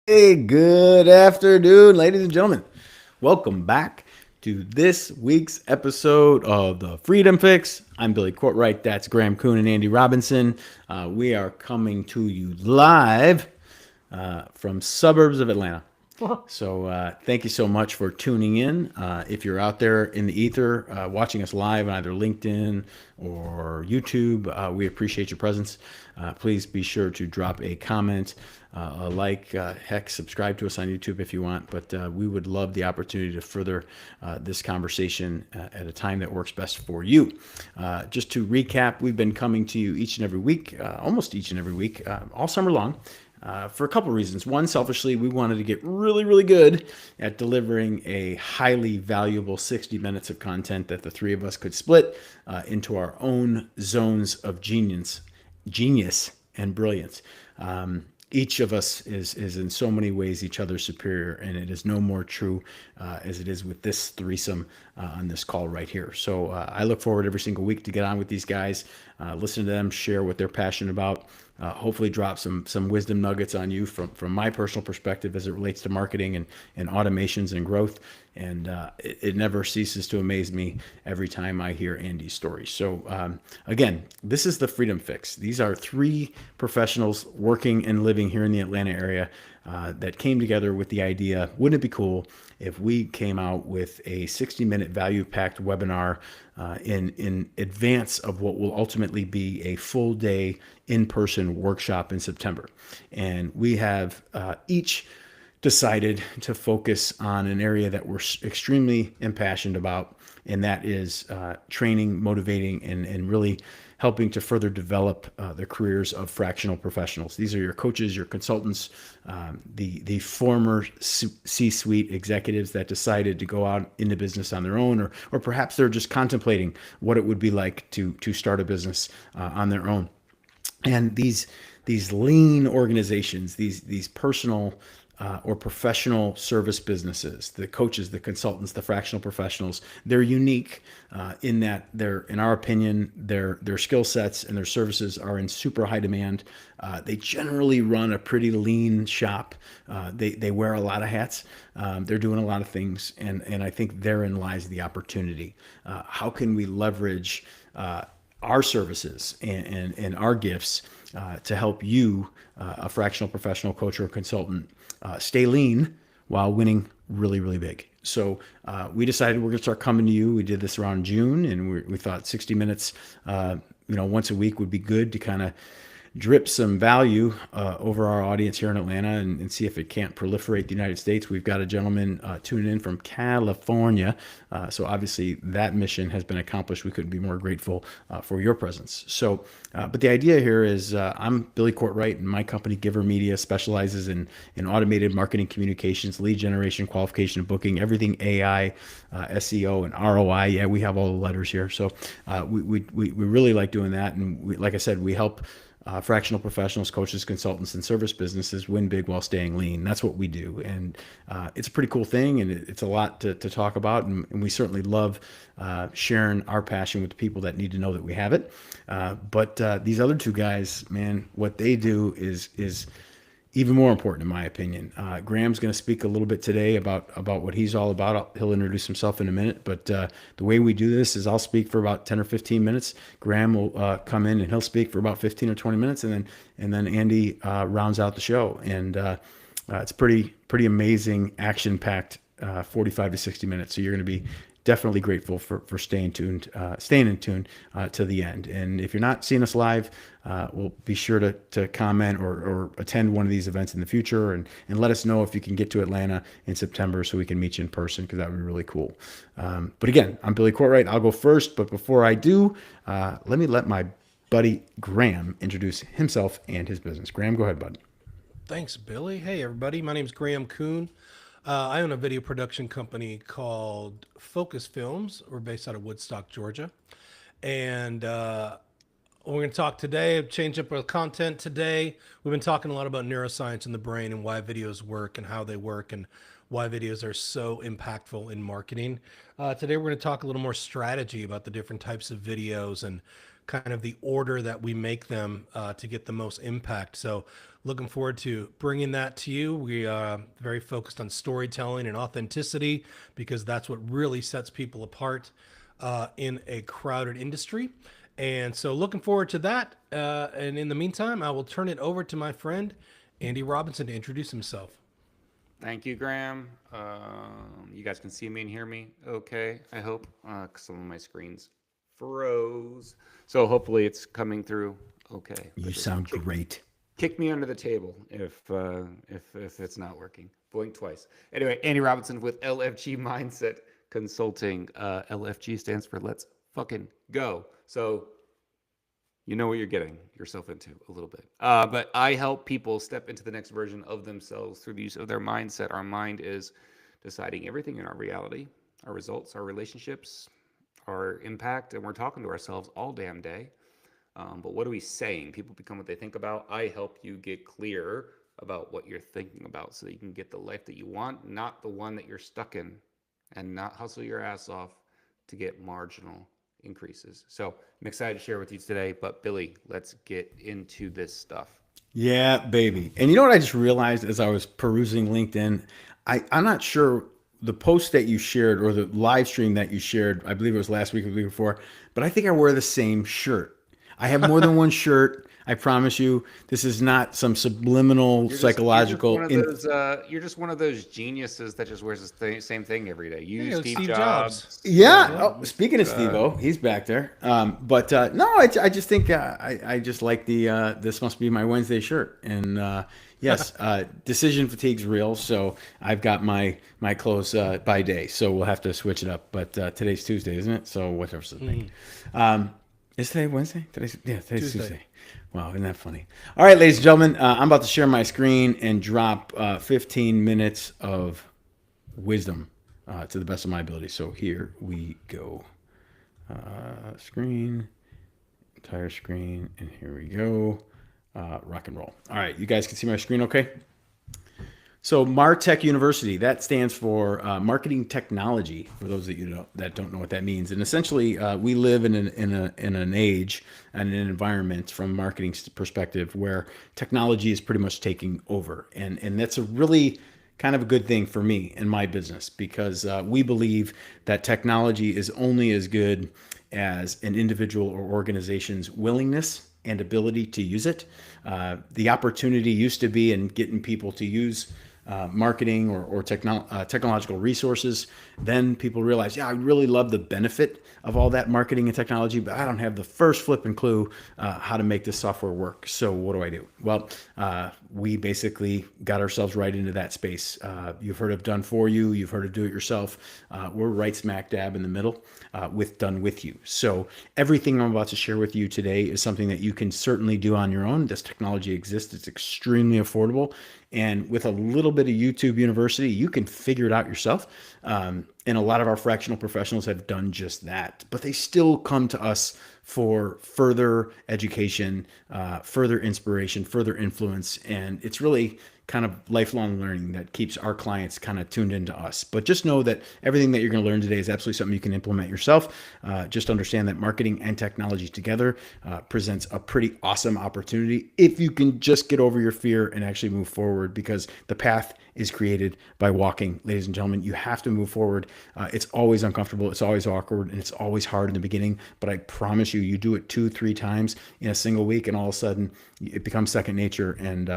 Hey, good afternoon, ladies and gentlemen. Welcome back to this week's episode of the Freedom Fix. I'm Billy Courtright. That's Graham Kuhn and Andy Robinson. We are coming to you live from suburbs of Atlanta. So thank you so much for tuning in. If you're out there in the ether watching us live on either LinkedIn or YouTube, we appreciate your presence. Please be sure to drop a comment, a like, heck, subscribe to us on YouTube if you want. But we would love the opportunity to further this conversation at a time that works best for you. Just to recap, we've been coming to you each and every week, almost each and every week, all summer long. For a couple of reasons. One, selfishly, we wanted to get really, really good at delivering a highly valuable 60 minutes of content that the three of us could split into our own zones of genius and brilliance. Each of us is in so many ways each other's superior, and it is no more true as it is with this threesome on this call right here. So I look forward every single week to get on with these guys, listen to them, share what they're passionate about, hopefully drop some wisdom nuggets on you from my personal perspective as it relates to marketing and automations and growth. And it never ceases to amaze me every time I hear Andy's story. So again, this is the Freedom Fix. These are three professionals working and living here in the Atlanta area that came together with the idea, wouldn't it be cool if we came out with a 60-minute value-packed webinar in advance of what will ultimately be a full-day in-person workshop in September. And we have each decided to focus on an area that we're extremely impassioned about, and that is training, motivating, and really helping to further develop the careers of fractional professionals. These are your coaches, your consultants, the former C-suite executives that decided to go out into business on their own, or perhaps they're just contemplating what it would be like to start a business on their own. And these lean organizations, these personal or professional service businesses, the coaches, the consultants, the fractional professionals, they're unique in that they're, in our opinion, their skill sets and their services are in super high demand. They generally run a pretty lean shop. They wear a lot of hats. They're doing a lot of things, and I think therein lies the opportunity. How can we leverage our services and our gifts to help you, a fractional professional coach or consultant, stay lean while winning really, really big. So we decided we're going to start coming to you. We did this around June, and we thought 60 minutes, once a week would be good to kind of drip some value over our audience here in Atlanta and see if it can't proliferate the United States. We've got a gentleman tuning in from California. So obviously that mission has been accomplished. We couldn't be more grateful for your presence. So, but the idea here is I'm Billy Courtright, and my company, Giver Media, specializes in automated marketing communications, lead generation, qualification, and booking, everything AI, SEO, and ROI. Yeah, we have all the letters here. So we really like doing that. And like I said, we help fractional professionals, coaches, consultants, and service businesses win big while staying lean. That's what we do. And it's a pretty cool thing, and it's a lot to talk about. And we certainly love sharing our passion with the people that need to know that we have it. But these other two guys, man, what they do is even more important, in my opinion. Graham's going to speak a little bit today about what he's all about. He'll introduce himself in a minute, but the way we do this is I'll speak for about 10 or 15 minutes. Graham will come in and he'll speak for about 15 or 20 minutes, and then Andy rounds out the show. And it's pretty amazing, action-packed 45 to 60 minutes. So you're going to be definitely grateful for staying in tune to the end. And if you're not seeing us live, we'll be sure to comment or attend one of these events in the future, and let us know if you can get to Atlanta in September so we can meet you in person, because that would be really cool. But again, I'm Billy Courtright. I'll go first, but before I do, let my buddy Graham introduce himself and his business. Graham, go ahead, bud. Thanks, Billy. Hey, everybody. My name is Graham Kuhn. I own a video production company called Focus Films. We're based out of Woodstock, Georgia. And we're going to talk today, change up our content today. We've been talking a lot about neuroscience in the brain and why videos work and how they work and why videos are so impactful in marketing. Today, we're going to talk a little more strategy about the different types of videos and kind of the order that we make them to get the most impact. So Looking forward to bringing that to you. We are very focused on storytelling and authenticity because that's what really sets people apart in a crowded industry. And so, looking forward to that. And in the meantime, I will turn it over to my friend Andy Robinson to introduce himself. Thank you, Graham. You guys can see me and hear me okay, I hope, because some of my screens froze. So hopefully it's coming through okay. You But just sound great. kick me under the table if it's not working. Blink twice. Anyway, Andy Robinson with LFG Mindset Consulting. LFG stands for Let's Fucking Go. So you know what you're getting yourself into a little bit. But I help people step into the next version of themselves through the use of their mindset. Our mind is deciding everything in our reality, our results, our relationships, our impact, and we're talking to ourselves all damn day. But what are we saying? People become what they think about. I help you get clear about what you're thinking about so that you can get the life that you want, not the one that you're stuck in, and not hustle your ass off to get marginal increases. So I'm excited to share with you today. But Billy, let's get into this stuff. Yeah, baby. And you know what I just realized as I was perusing LinkedIn? I'm not sure the post that you shared or the live stream that you shared, I believe it was last week or the week before, but I think I wear the same shirt. I have more than one shirt. I promise you, this is not some subliminal psychological. You're just one of those geniuses that just wears the same thing every day. There You, you go, Steve Steve Jobs. Jobs. Yeah. Yeah. Oh, speaking of Steve-O, he's back there. But no, I just think I just like the this must be my Wednesday shirt. And yes, decision fatigue's real. So I've got my clothes by day. So we'll have to switch it up. But today's Tuesday, isn't it? So whatever's the thing. Is today Wednesday? Today's Tuesday. Wow, isn't that funny? All right, ladies and gentlemen, I'm about to share my screen and drop 15 minutes of wisdom to the best of my ability. So here we go. Screen, entire screen, and here we go. Rock and roll. All right, you guys can see my screen okay? So Martech University, that stands for marketing technology. For those that that don't know what that means, and essentially we live in an age and an environment from a marketing perspective where technology is pretty much taking over, and that's a really kind of a good thing for me and my business because we believe that technology is only as good as an individual or organization's willingness and ability to use it. The opportunity used to be in getting people to use marketing or technological resources. Then people realize, yeah, I really love the benefit of all that marketing and technology, but I don't have the first flipping clue how to make this software work. So what do I do? Well, we basically got ourselves right into that space. You've heard of Done For You. You've heard of Do It Yourself. We're right smack dab in the middle with Done With You. So everything I'm about to share with you today is something that you can certainly do on your own. This technology exists. It's extremely affordable. And with a little bit of YouTube University, you can figure it out yourself. And a lot of our fractional professionals have done just that. But they still come to us for further education, further inspiration, further influence. And it's really kind of lifelong learning that keeps our clients kind of tuned into us. But just know that everything that you're going to learn today is absolutely something you can implement yourself. Just understand that marketing and technology together presents a pretty awesome opportunity if you can just get over your fear and actually move forward, because the path is created by walking, ladies and gentlemen. You have to move forward. It's always uncomfortable. It's always awkward, and it's always hard in the beginning. But I promise you, you do it 2-3 times in a single week, and all of a sudden it becomes second nature, and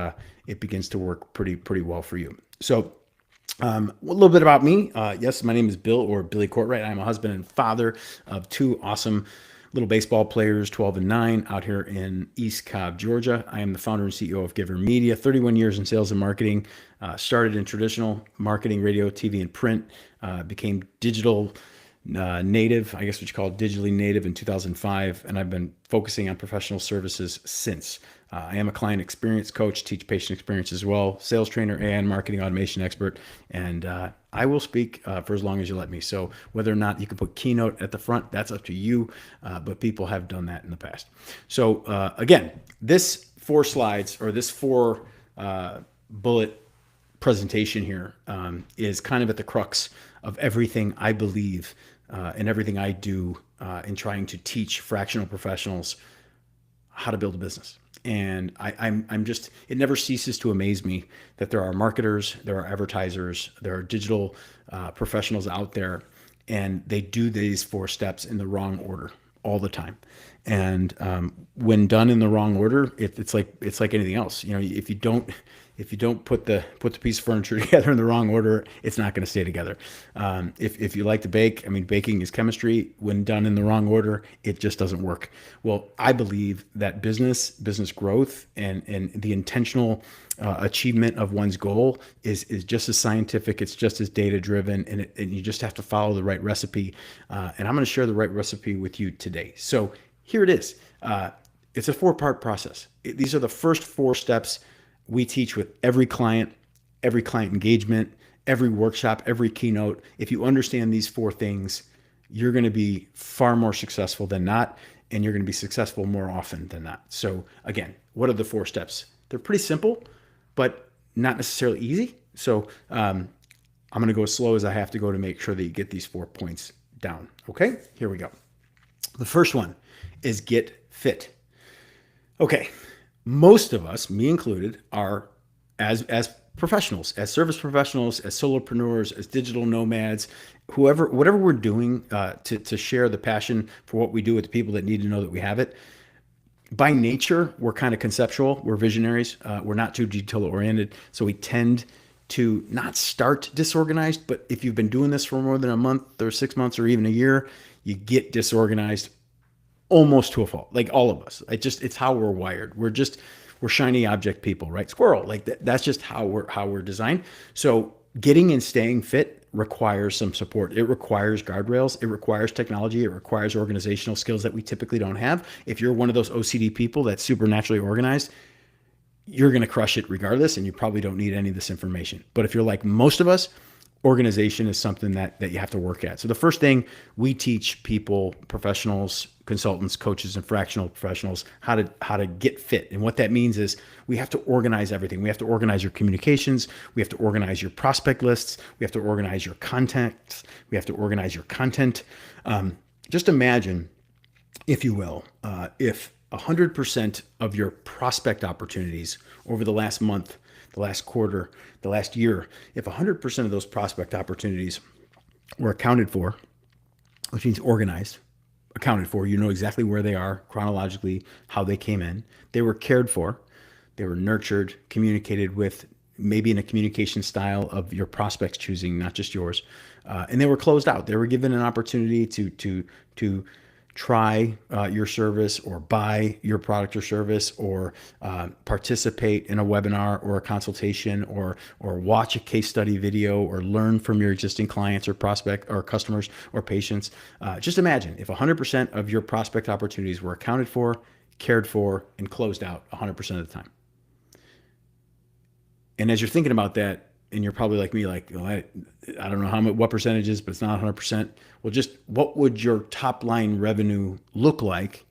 it begins to work pretty well for you. So a little bit about me. Yes, my name is Bill, or Billy Courtright. I'm a husband and father of 2 awesome little baseball players, 12 and 9, out here in East Cobb, Georgia. I am the founder and CEO of Giver Media, 31 years in sales and marketing. Started in traditional marketing, radio, TV, and print. Became digital native, I guess what you call digitally native, in 2005, and I've been focusing on professional services since. I am a client experience coach, teach patient experience as well, sales trainer, and marketing automation expert, and I will speak for as long as you let me. So whether or not you can put keynote at the front, that's up to you, but people have done that in the past. So again, this 4 slides, or this 4 bullet presentation here is kind of at the crux of everything I believe and everything I do in trying to teach fractional professionals how to build a business. And I'm just, it never ceases to amaze me that there are marketers, there are advertisers, there are digital professionals out there, and they do these 4 steps in the wrong order all the time. And when done in the wrong order, it's like anything else. You know, if you don't put the piece of furniture together in the wrong order, it's not going to stay together. If you like to bake, I mean, baking is chemistry. When done in the wrong order, it just doesn't work. Well, I believe that business growth and the intentional achievement of one's goal is just as scientific. It's just as data driven, and you just have to follow the right recipe. And I'm going to share the right recipe with you today. So here it is. It's a 4-part process. These are the first 4 steps we teach with every client engagement, every workshop, every keynote. If you understand these 4 things, you're going to be far more successful than not, and you're going to be successful more often than not. So again, what are the 4 steps? They're pretty simple, but not necessarily easy. So I'm going to go as slow as I have to go to make sure that you get these 4 points down. Okay, here we go. The first one is get fit. Okay, most of us, me included, are as professionals, as service professionals, as solopreneurs, as digital nomads, whatever we're doing to share the passion for what we do with the people that need to know that we have it. By nature, we're kind of conceptual. We're visionaries. We're not too detail oriented. So we tend to not start disorganized, but if you've been doing this for more than a month or 6 months or even a year, you get disorganized almost to a fault. Like all of us. It's how we're wired. We're shiny object people, right? Squirrel. Like that's just how we're designed. So getting and staying fit requires some support. It requires guardrails. It requires technology. It requires organizational skills that we typically don't have. If you're one of those OCD people that's supernaturally organized, you're going to crush it regardless, and you probably don't need any of this information. But if you're like most of us, organization is something that you have to work at. So the first thing we teach people, professionals, consultants, coaches, and fractional professionals, how to get fit. And what that means is we have to organize everything. We have to organize your communications. We have to organize your prospect lists. We have to organize your contacts. We have to organize your content. Just imagine, if you will, if 100% of your prospect opportunities over the last month, the last quarter, the last year, if 100% of those prospect opportunities were accounted for, which means organized, accounted for, you know exactly where they are chronologically, how they came in, they were cared for, they were nurtured, communicated with, maybe in a communication style of your prospects choosing, not just yours, and they were closed out. They were given an opportunity to try your service or buy your product or service or participate in a webinar or a consultation or watch a case study video or learn from your existing clients or prospect or customers or patients. Just imagine if 100% of your prospect opportunities were accounted for, cared for, and closed out 100% of the time. And as you're thinking about that, and you're probably like me, like, oh, I don't know what percentage is, but it's not 100%. Well, just what would your top line revenue look like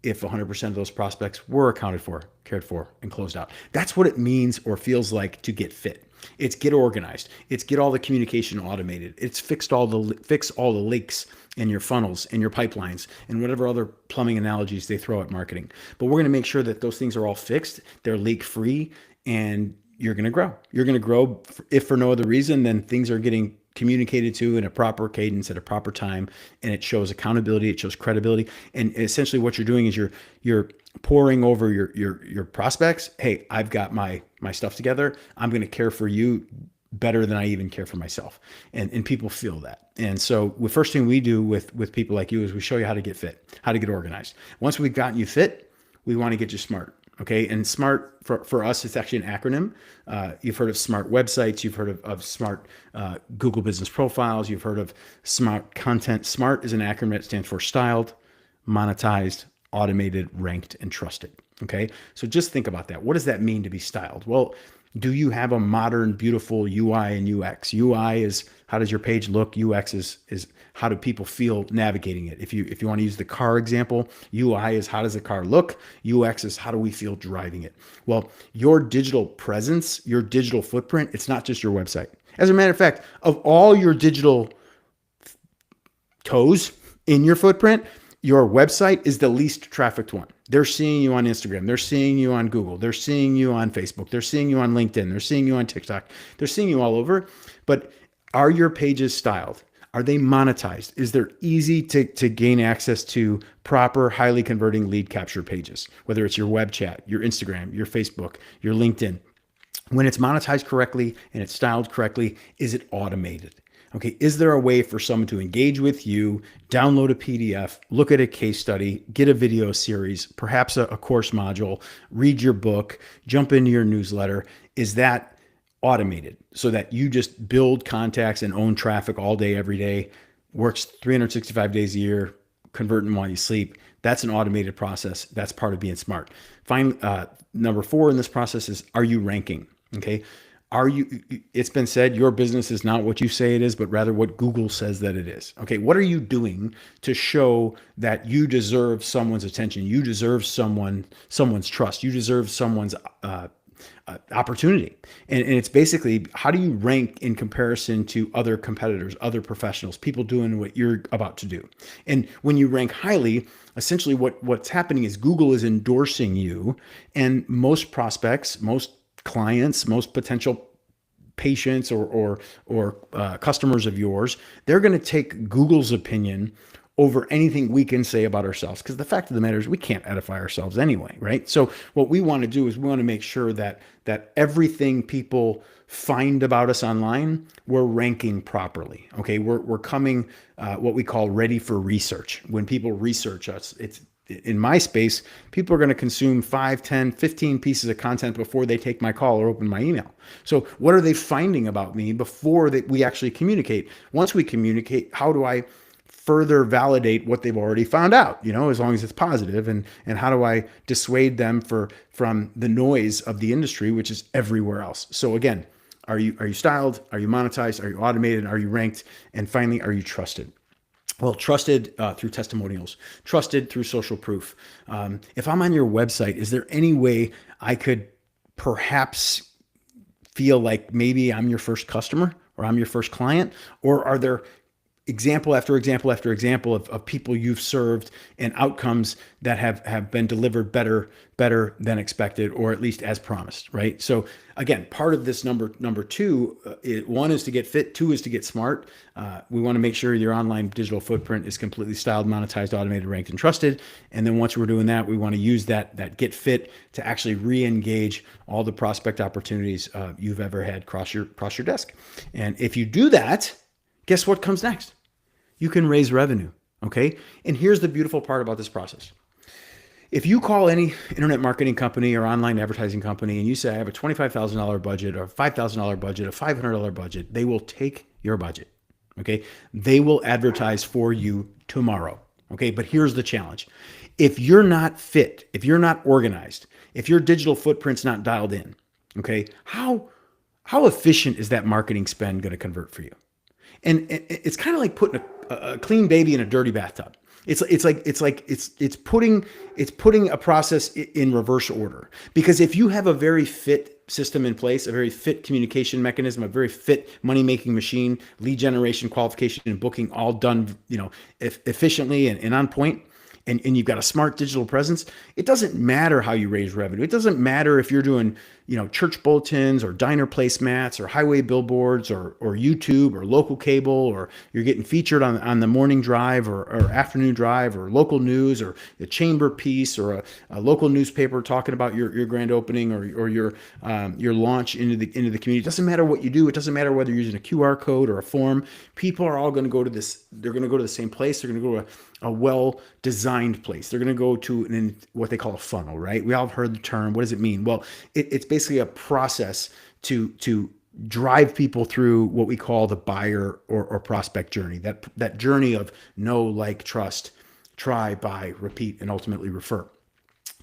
if 100% of those prospects were accounted for, cared for, and closed out? That's what it means or feels like to get fit. It's get organized. It's get all the communication automated. It's fix all the leaks in your funnels and your pipelines and whatever other plumbing analogies they throw at marketing. But we're going to make sure that those things are all fixed. They're leak free, and you're going to grow. You're going to grow, if for no other reason, then things are getting communicated to in a proper cadence at a proper time, and it shows accountability, it shows credibility, and essentially what you're doing is you're pouring over your prospects. Hey, I've got my stuff together. I'm going to care for you better than I even care for myself, and people feel that. And so the first thing we do with people like you is we show you how to get fit, how to get organized. Once we've gotten you fit, we want to get you smart. Okay. And SMART for us, it's actually an acronym. You've heard of SMART websites. You've heard of SMART Google business profiles. You've heard of SMART content. SMART is an acronym that stands for styled, monetized, automated, ranked, and trusted. Okay. So just think about that. What does that mean to be styled? Well, do you have a modern, beautiful UI and UX? UI is how does your page look? UX is how do people feel navigating it? If you want to use the car example, UI is how does the car look? UX is how do we feel driving it? Well, your digital presence, your digital footprint, it's not just your website. As a matter of fact, of all your digital toes in your footprint, your website is the least trafficked one. They're seeing you on Instagram. They're seeing you on Google. They're seeing you on Facebook. They're seeing you on LinkedIn. They're seeing you on TikTok. They're seeing you all over. But are your pages styled? Are they monetized? Is there easy to gain access to proper, highly converting lead capture pages? Whether it's your web chat, your Instagram, your Facebook, your LinkedIn. When it's monetized correctly and it's styled correctly, is it automated? Okay, is there a way for someone to engage with you, download a PDF, look at a case study, get a video series, perhaps a course module, read your book, jump into your newsletter? Is that automated so that you just build contacts and own traffic all day, every day, works 365 days a year, converting while you sleep? That's an automated process. That's part of being smart. Number 4 in this process is, are you ranking? Okay. It's been said, your business is not what you say it is, but rather what Google says that it is. Okay. What are you doing to show that you deserve someone's attention? You deserve someone's trust. You deserve someone's, opportunity. And it's basically, how do you rank in comparison to other competitors, other professionals, people doing what you're about to do? And when you rank highly, essentially what's happening is Google is endorsing you, and most prospects, most clients, most potential patients or customers of yours, they're going to take Google's opinion over anything we can say about ourselves. Because the fact of the matter is, we can't edify ourselves anyway, right? So what we want to do is we want to make sure that everything people find about us online, we're ranking properly. Okay, we're coming what we call ready for research. When people research us, it's in my space, people are going to consume 5, 10, 15 pieces of content before they take my call or open my email. So what are they finding about me before we actually communicate? Once we communicate, how do I further validate what they've already found out, as long as it's positive, and how do I dissuade them from the noise of the industry, which is everywhere else? So again, are you styled? Are you monetized? Are you automated? Are you ranked? And finally, are you trusted? Well, trusted through testimonials, trusted through social proof. If I'm on your website, is there any way I could perhaps feel like maybe I'm your first customer or I'm your first client? Or are there example after example after example of people you've served and outcomes that have been delivered better than expected, or at least as promised, right? So again, part of this number 2, 1 is to get fit, 2 is to get smart. We want to make sure your online digital footprint is completely styled, monetized, automated, ranked, and trusted. And then once we're doing that, we want to use that get fit to actually re-engage all the prospect opportunities you've ever had cross your desk. And if you do that, guess what comes next? You can raise revenue, okay? And here's the beautiful part about this process. If you call any internet marketing company or online advertising company and you say, I have a $25,000 budget or $5,000 budget, a $500 budget, they will take your budget, okay? They will advertise for you tomorrow, okay? But here's the challenge. If you're not fit, if you're not organized, if your digital footprint's not dialed in, okay, how efficient is that marketing spend going to convert for you? And it's kind of like putting a clean baby in a dirty bathtub. It's putting a process in reverse order. Because if you have a very fit system in place, a very fit communication mechanism, a very fit money-making machine, lead generation, qualification, and booking all done, efficiently and on point, and you've got a smart digital presence, it doesn't matter how you raise revenue. It doesn't matter if you're doing, church bulletins or diner placemats or highway billboards or YouTube or local cable, or you're getting featured on the morning drive or afternoon drive or local news or a chamber piece or a local newspaper talking about your grand opening or your launch into the community. It doesn't matter what you do. It doesn't matter whether you're using a QR code or a form. People are all going to go to this. They're going to go to the same place. They're going to go to a well-designed place. They're going to go to what they call a funnel, right? We all have heard the term. What does it mean? Well, it's basically a process to drive people through what we call the buyer or prospect journey. That journey of know, like, trust, try, buy, repeat, and ultimately refer.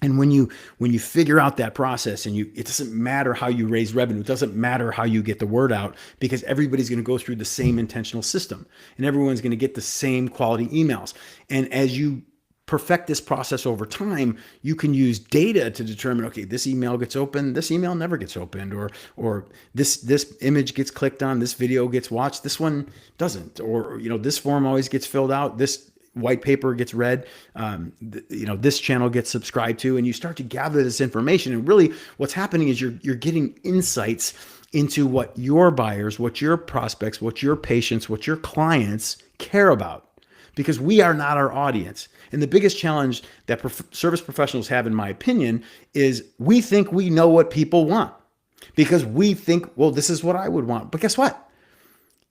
And when you figure out that process, and it doesn't matter how you raise revenue, it doesn't matter how you get the word out, because everybody's going to go through the same intentional system, and everyone's going to get the same quality emails. And as you perfect this process over time, you can use data to determine, okay, this email gets opened, this email never gets opened, or this image gets clicked on, this video gets watched, this one doesn't, or this form always gets filled out, this white paper gets read, this channel gets subscribed to, and you start to gather this information. And really what's happening is you're getting insights into what your buyers, what your prospects, what your patients, what your clients care about, because we are not our audience. And the biggest challenge that service professionals have, in my opinion, is we think we know what people want because we think, well, this is what I would want. But guess what?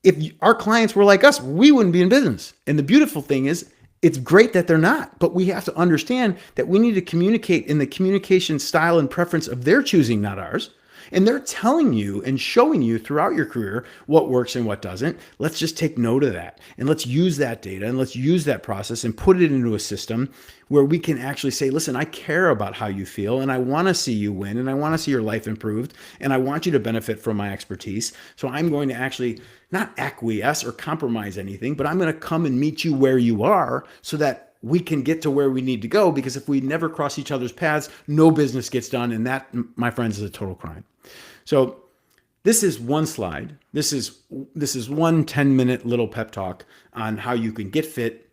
If our clients were like us, we wouldn't be in business. And the beautiful thing is, it's great that they're not, but we have to understand that we need to communicate in the communication style and preference of their choosing, not ours. And they're telling you and showing you throughout your career what works and what doesn't. Let's just take note of that. And let's use that data and let's use that process and put it into a system where we can actually say, listen, I care about how you feel and I want to see you win and I want to see your life improved and I want you to benefit from my expertise. So I'm going to actually not acquiesce or compromise anything, but I'm going to come and meet you where you are so that we can get to where we need to go. Because if we never cross each other's paths, no business gets done. And that, my friends, is a total crime. So this is one slide. This is one 10-minute little pep talk on how you can get fit,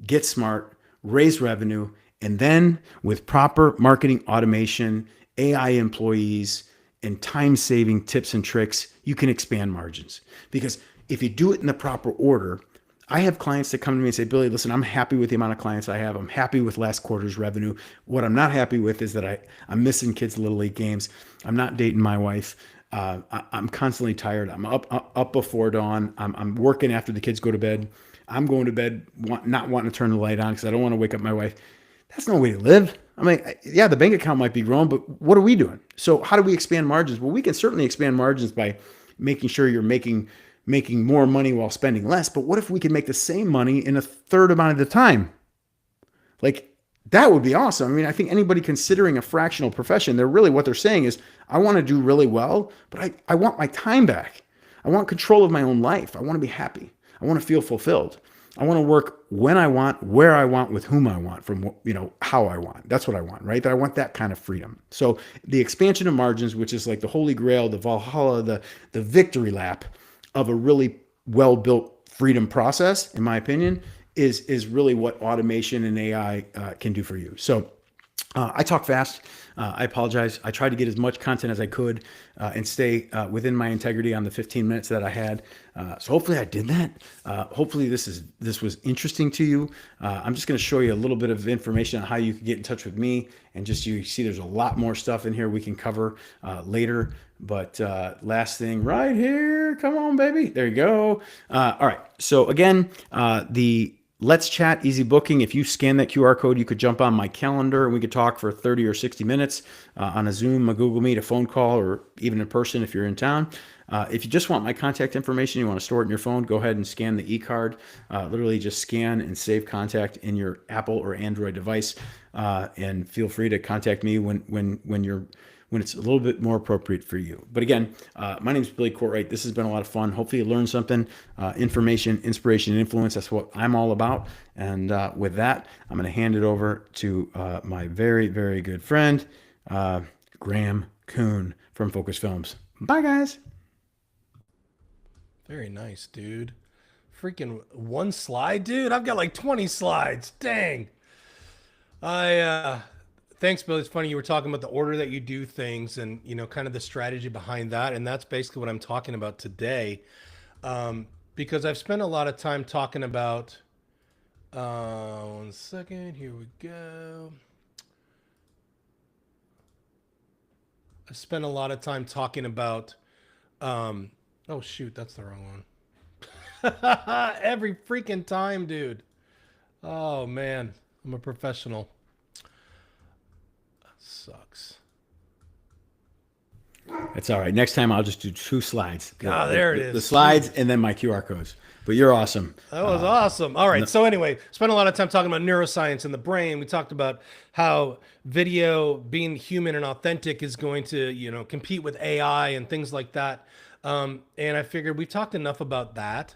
get smart, raise revenue, and then with proper marketing automation, AI employees, and time-saving tips and tricks, you can expand margins. Because if you do it in the proper order, I have clients that come to me and say, Billy, listen, I'm happy with the amount of clients I have. I'm happy with last quarter's revenue. What I'm not happy with is that I'm missing kids' Little League games. I'm not dating my wife. I'm constantly tired. I'm up before dawn. I'm working after the kids go to bed. I'm going to bed not wanting to turn the light on because I don't want to wake up my wife. That's no way to live. I mean, yeah, the bank account might be growing, but what are we doing? So how do we expand margins? Well, we can certainly expand margins by making sure you're making more money while spending less. But what if we could make the same money in a third amount of the time? Like, that would be awesome. I mean, I think anybody considering a fractional profession, what they're saying is, I want to do really well, but I want my time back. I want control of my own life. I want to be happy. I want to feel fulfilled. I want to work when I want, where I want, with whom I want, from, how I want. That's what I want, right? I want that kind of freedom. So the expansion of margins, which is like the holy grail, the Valhalla, the victory lap of a really well-built freedom process, in my opinion, is really what automation and AI can do for you. So I talk fast. I apologize. I tried to get as much content as I could and stay within my integrity on the 15 minutes that I had. So hopefully I did that. Hopefully this was interesting to you. I'm just going to show you a little bit of information on how you can get in touch with me. And just you see there's a lot more stuff in here we can cover later. But last thing right here. Come on, baby. There you go. All right. So again, the Let's Chat Easy Booking. If you scan that QR code, you could jump on my calendar and we could talk for 30 or 60 minutes on a Zoom, a Google Meet, a phone call, or even in person if you're in town. If you just want my contact information, you want to store it in your phone, go ahead and scan the e-card. Literally just scan and save contact in your Apple or Android device. And feel free to contact me when it's a little bit more appropriate for you. But again, my name is Billy Courtright. This has been a lot of fun. Hopefully you learned something, information, inspiration, and influence. That's what I'm all about. And with that, I'm going to hand it over to my very, very good friend, Graham Kuhn from Focus Films. Bye, guys. Very nice, dude. Freaking one slide, dude. I've got like 20 slides. Dang. Thanks, Bill. It's funny you were talking about the order that you do things and, kind of the strategy behind that. And that's basically what I'm talking about today. Because I've spent a lot of time talking about, one second, here we go. I spent a lot of time talking about, oh shoot, that's the wrong one. Every freaking time, dude. Oh man, I'm a professional. Sucks. That's all right. Next time I'll just do 2 slides. There it is. The slides and then my QR codes. But you're awesome. That was awesome. All right. So anyway, spent a lot of time talking about neuroscience and the brain. We talked about how video being human and authentic is going to, compete with AI and things like that. And I figured we've talked enough about that.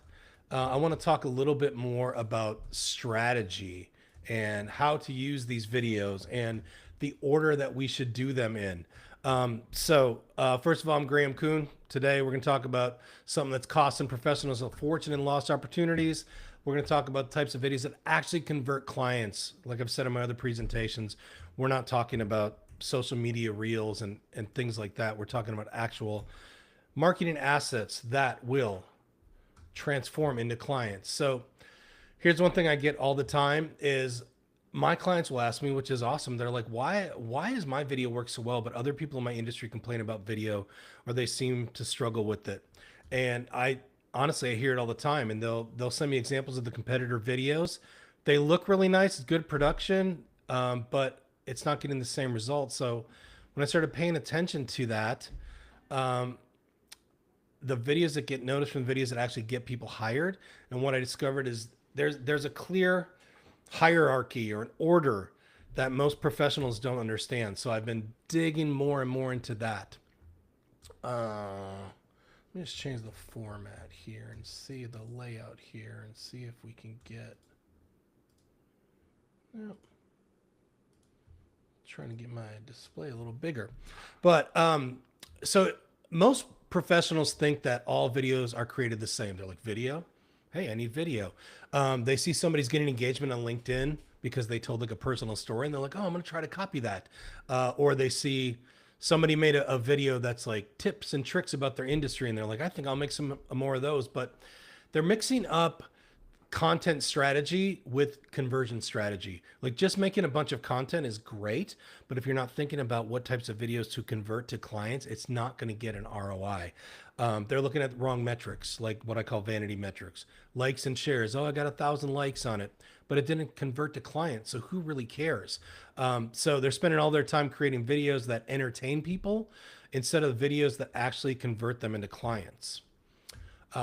I want to talk a little bit more about strategy and how to use these videos and the order that we should do them in. First of all, I'm Graham Kuhn. Today, we're going to talk about something that's costing professionals a fortune and lost opportunities. We're going to talk about the types of videos that actually convert clients. Like I've said in my other presentations, we're not talking about social media reels and things like that. We're talking about actual marketing assets that will transform into clients. So here's one thing I get all the time is my clients will ask me, which is awesome. They're like, why does my video work so well, but other people in my industry complain about video or they seem to struggle with it? And I honestly, I hear it all the time, and they'll send me examples of the competitor videos. They look really nice, it's good production, but it's not getting the same results. So when I started paying attention to that, um, the videos that get noticed from the videos that actually get people hired, and what I discovered is there's a clear hierarchy or an order that most professionals don't understand. So I've been digging more and more into that. Let me just change the format here and see the layout here and see if we can get. Yep. Trying to get my display a little bigger, but so most professionals think that all videos are created the same. They're like, video, hey, I need video. They see somebody's getting engagement on LinkedIn because they told like a personal story, and they're like, oh, I'm going to try to copy that. Or they see somebody made a video that's like tips and tricks about their industry, and they're like, I think I'll make some more of those. But they're mixing up content strategy with conversion strategy. Like just making a bunch of content is great, but if you're not thinking about what types of videos to convert to clients, it's not going to get an ROI. They're looking at the wrong metrics, like what I call vanity metrics, likes and shares. Oh, I got 1,000 likes on it, but it didn't convert to clients. So who really cares? So they're spending all their time creating videos that entertain people instead of videos that actually convert them into clients.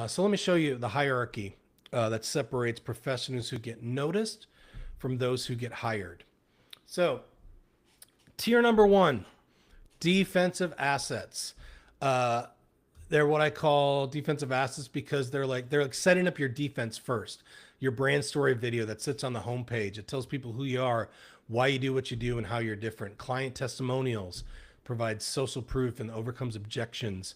So let me show you the hierarchy that separates professionals who get noticed from those who get hired. So, tier number one, defensive assets. They're what I call defensive assets because they're like setting up your defense first. Your brand story video that sits on the homepage. It tells people who you are, why you do what you do, and how you're different. Client testimonials provides social proof and overcomes objections.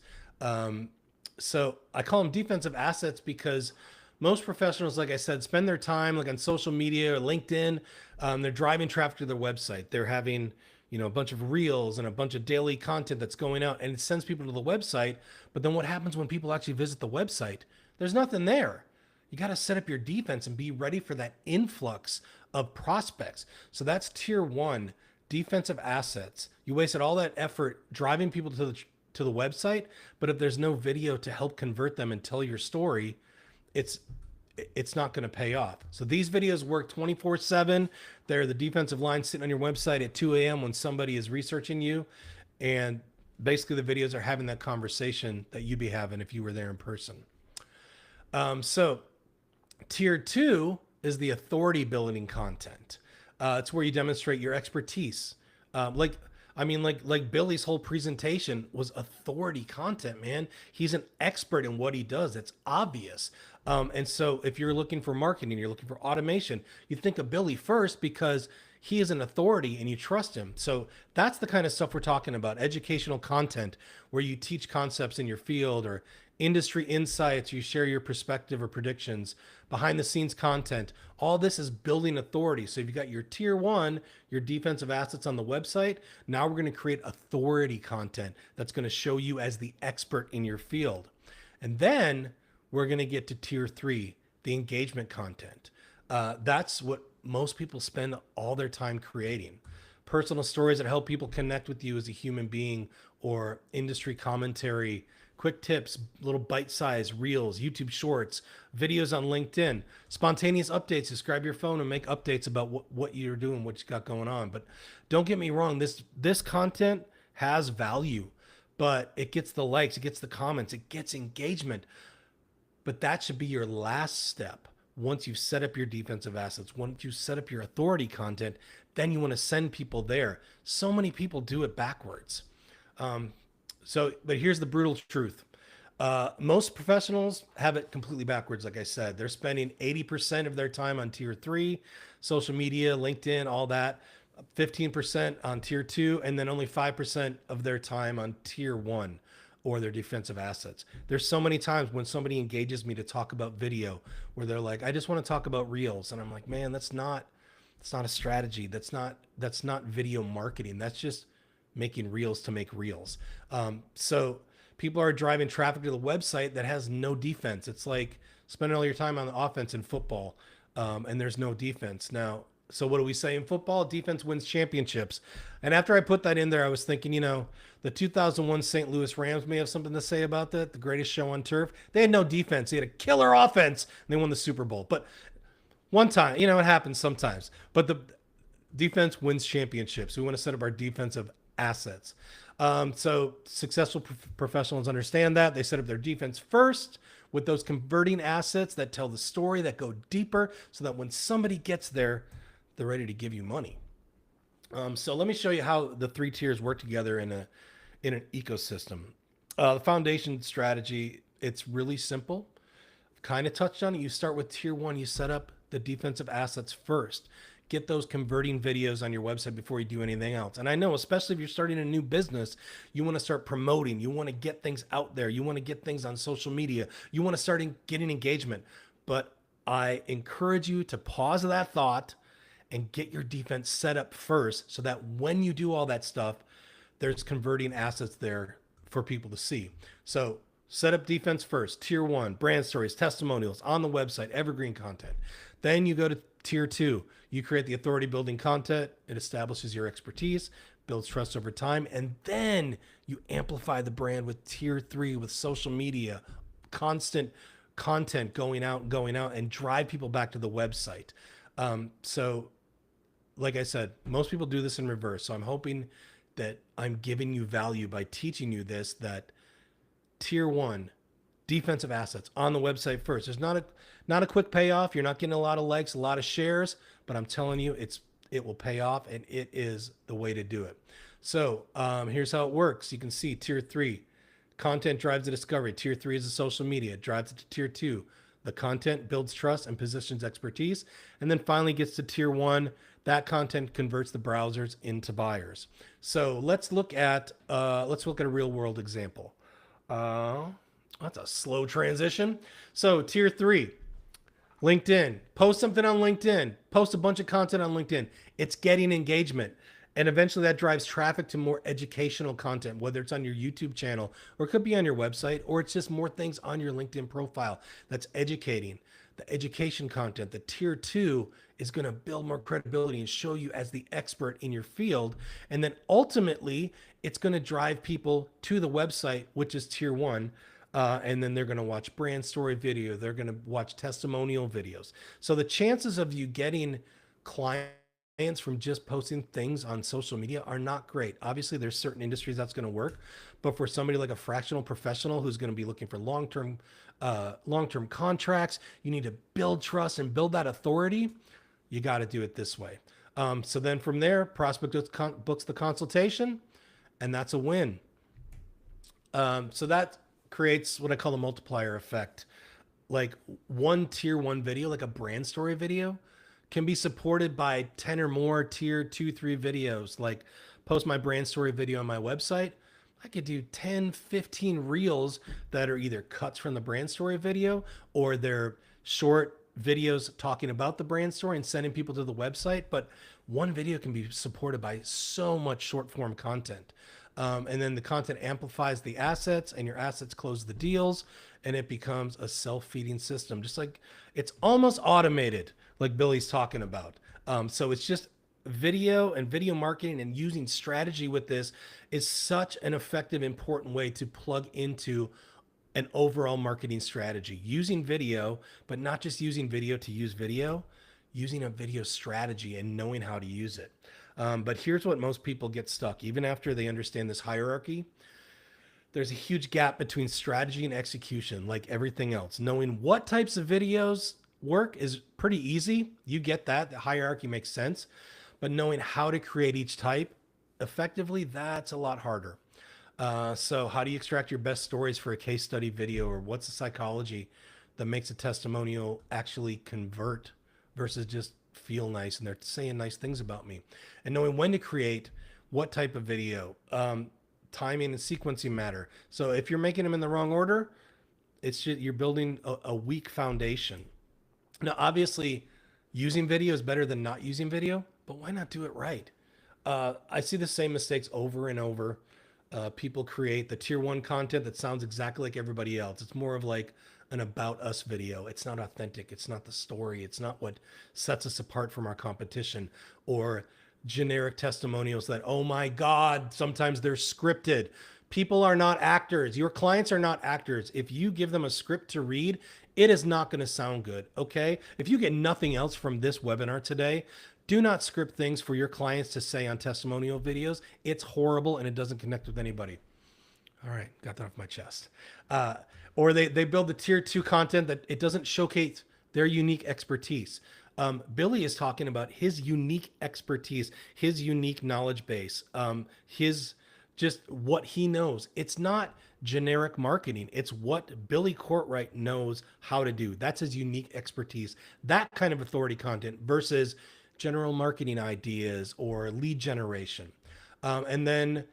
So I call them defensive assets because most professionals, like I said, spend their time like on social media or LinkedIn. They're driving traffic to their website. They're having, a bunch of reels and a bunch of daily content that's going out, and it sends people to the website. But then what happens when people actually visit the website? There's nothing there. You got to set up your defense and be ready for that influx of prospects. So that's tier one, defensive assets. You wasted all that effort driving people to the website, but if there's no video to help convert them and tell your story, it's not going to pay off. So these videos work 24/7. They're the defensive line sitting on your website at 2 a.m. when somebody is researching you. And basically the videos are having that conversation that you'd be having if you were there in person. So tier two is the authority building content. It's where you demonstrate your expertise. Like Billy's whole presentation was authority content, man. He's an expert in what he does. It's obvious. And so if you're looking for marketing, you're looking for automation, you think of Billy first because he is an authority and you trust him. So that's the kind of stuff we're talking about. Educational content where you teach concepts in your field or industry insights, you share your perspective or predictions, behind the scenes content. All this is building authority. So if you got your tier one, your defensive assets on the website, now we're going to create authority content that's going to show you as the expert in your field. And then we're going to get to tier three, the engagement content. That's what most people spend all their time creating. Personal stories that help people connect with you as a human being, or industry commentary, quick tips, little bite-sized reels, YouTube shorts, videos on LinkedIn, spontaneous updates. Just grab your phone and make updates about what you're doing, what you got going on. But don't get me wrong, this content has value, but it gets the likes, it gets the comments, it gets engagement. But that should be your last step. Once you've set up your defensive assets, once you set up your authority content, then you want to send people there. So many people do it backwards. But here's the brutal truth. Most professionals have it completely backwards. Like I said, they're spending 80% of their time on tier three, social media, LinkedIn, all that. 15% on tier 2, and then only 5% of their time on tier 1 or their defensive assets. There's so many times when somebody engages me to talk about video where they're like, I just want to talk about reels. And I'm like, man, that's not a strategy. That's not video marketing. That's just making reels to make reels. So people are driving traffic to the website that has no defense. It's like spending all your time on the offense in football, and there's no defense. Now, so what do we say in football? Defense wins championships. And after I put that in there, I was thinking, the 2001 St. Louis Rams may have something to say about that. The greatest show on turf. They had no defense. They had a killer offense, and they won the Super Bowl. But one time, it happens sometimes. But the defense wins championships. We want to set up our defensive assets. So successful professionals understand that. They set up their defense first with those converting assets that tell the story, that go deeper, so that when somebody gets there, they're ready to give you money. So let me show you how the 3 tiers work together in an ecosystem. The foundation strategy, it's really simple. Kind of touched on it. You start with tier 1. You set up the defensive assets first. Get those converting videos on your website before you do anything else. And I know, especially if you're starting a new business, you want to start promoting. You want to get things out there. You want to get things on social media. You want to start getting engagement. But I encourage you to pause that thought and get your defense set up first, so that when you do all that stuff, there's converting assets there for people to see. So set up defense first. Tier 1, brand stories, testimonials on the website, evergreen content. Then you go to tier 2. You create the authority building content. It establishes your expertise, builds trust over time. And then you amplify the brand with tier 3, with social media, constant content going out, and drive people back to the website. So like I said, most people do this in reverse. So I'm hoping that I'm giving you value by teaching you this, that tier 1, defensive assets on the website first. There's not a quick payoff. You're not getting a lot of likes, a lot of shares, but I'm telling you, it will pay off, and it is the way to do it. So here's how it works. You can see tier 3, content drives the discovery. Tier 3 is the social media. It drives it to tier 2. The content builds trust and positions expertise. And then finally gets to tier 1. That content converts the browsers into buyers. So let's look at a real world example. That's a slow transition. So tier 3, LinkedIn. Post something on LinkedIn. Post a bunch of content on LinkedIn. It's getting engagement. And eventually that drives traffic to more educational content, whether it's on your YouTube channel, or it could be on your website, or it's just more things on your LinkedIn profile that's educating. The education content, the tier 2, is going to build more credibility and show you as the expert in your field. And then ultimately, it's going to drive people to the website, which is tier 1. And then they're going to watch brand story video. They're going to watch testimonial videos. So the chances of you getting clients from just posting things on social media are not great. Obviously, there's certain industries that's going to work, but for somebody like a fractional professional who's going to be looking for long-term contracts, you need to build trust and build that authority. You got to do it this way. So then from there, prospect books the consultation, and that's a win. So that creates what I call a multiplier effect. Like one tier 1 video, like a brand story video, can be supported by 10 or more tier 2, 3 videos. Like post my brand story video on my website, I could do 10, 15 reels that are either cuts from the brand story video, or they're short videos talking about the brand story and sending people to the website. But one video can be supported by so much short form content. And then the content amplifies the assets, and your assets close the deals, and it becomes a self-feeding system. Just like it's almost automated, like Billy's talking about. So it's just video and video marketing, and using strategy with this is such an effective, important way to plug into an overall marketing strategy. Using video, but not just using video to use video, using a video strategy and knowing how to use it. But here's what most people get stuck. Even after they understand this hierarchy, there's a huge gap between strategy and execution, like everything else. Knowing what types of videos work is pretty easy. You get that. The hierarchy makes sense. But knowing how to create each type effectively, that's a lot harder. So how do you extract your best stories for a case study video? Or what's the psychology that makes a testimonial actually convert versus just feel nice and they're saying nice things about me. And knowing when to create what type of video, timing and sequencing matter. So if you're making them in the wrong order, it's just, you're building a weak foundation. Now, obviously, using video is better than not using video, but why not do it right? I see the same mistakes over and over. People create the tier one content that sounds exactly like everybody else. It's more of like an about us video. It's not authentic. It's not the story. It's not what sets us apart from our competition. Or generic testimonials that, oh my God, sometimes they're scripted. People are not actors. Your clients are not actors. If you give them a script to read, it is not going to sound good. Okay. If you get nothing else from this webinar today, do not script things for your clients to say on testimonial videos. It's horrible and it doesn't connect with anybody. All right, got that off my chest. Or they build the tier two content that it doesn't showcase their unique expertise. Billy is talking about his unique expertise, his unique knowledge base, his just what he knows. It's not generic marketing. It's what Billy Courtright knows how to do. That's his unique expertise. That kind of authority content versus general marketing ideas or lead generation. And then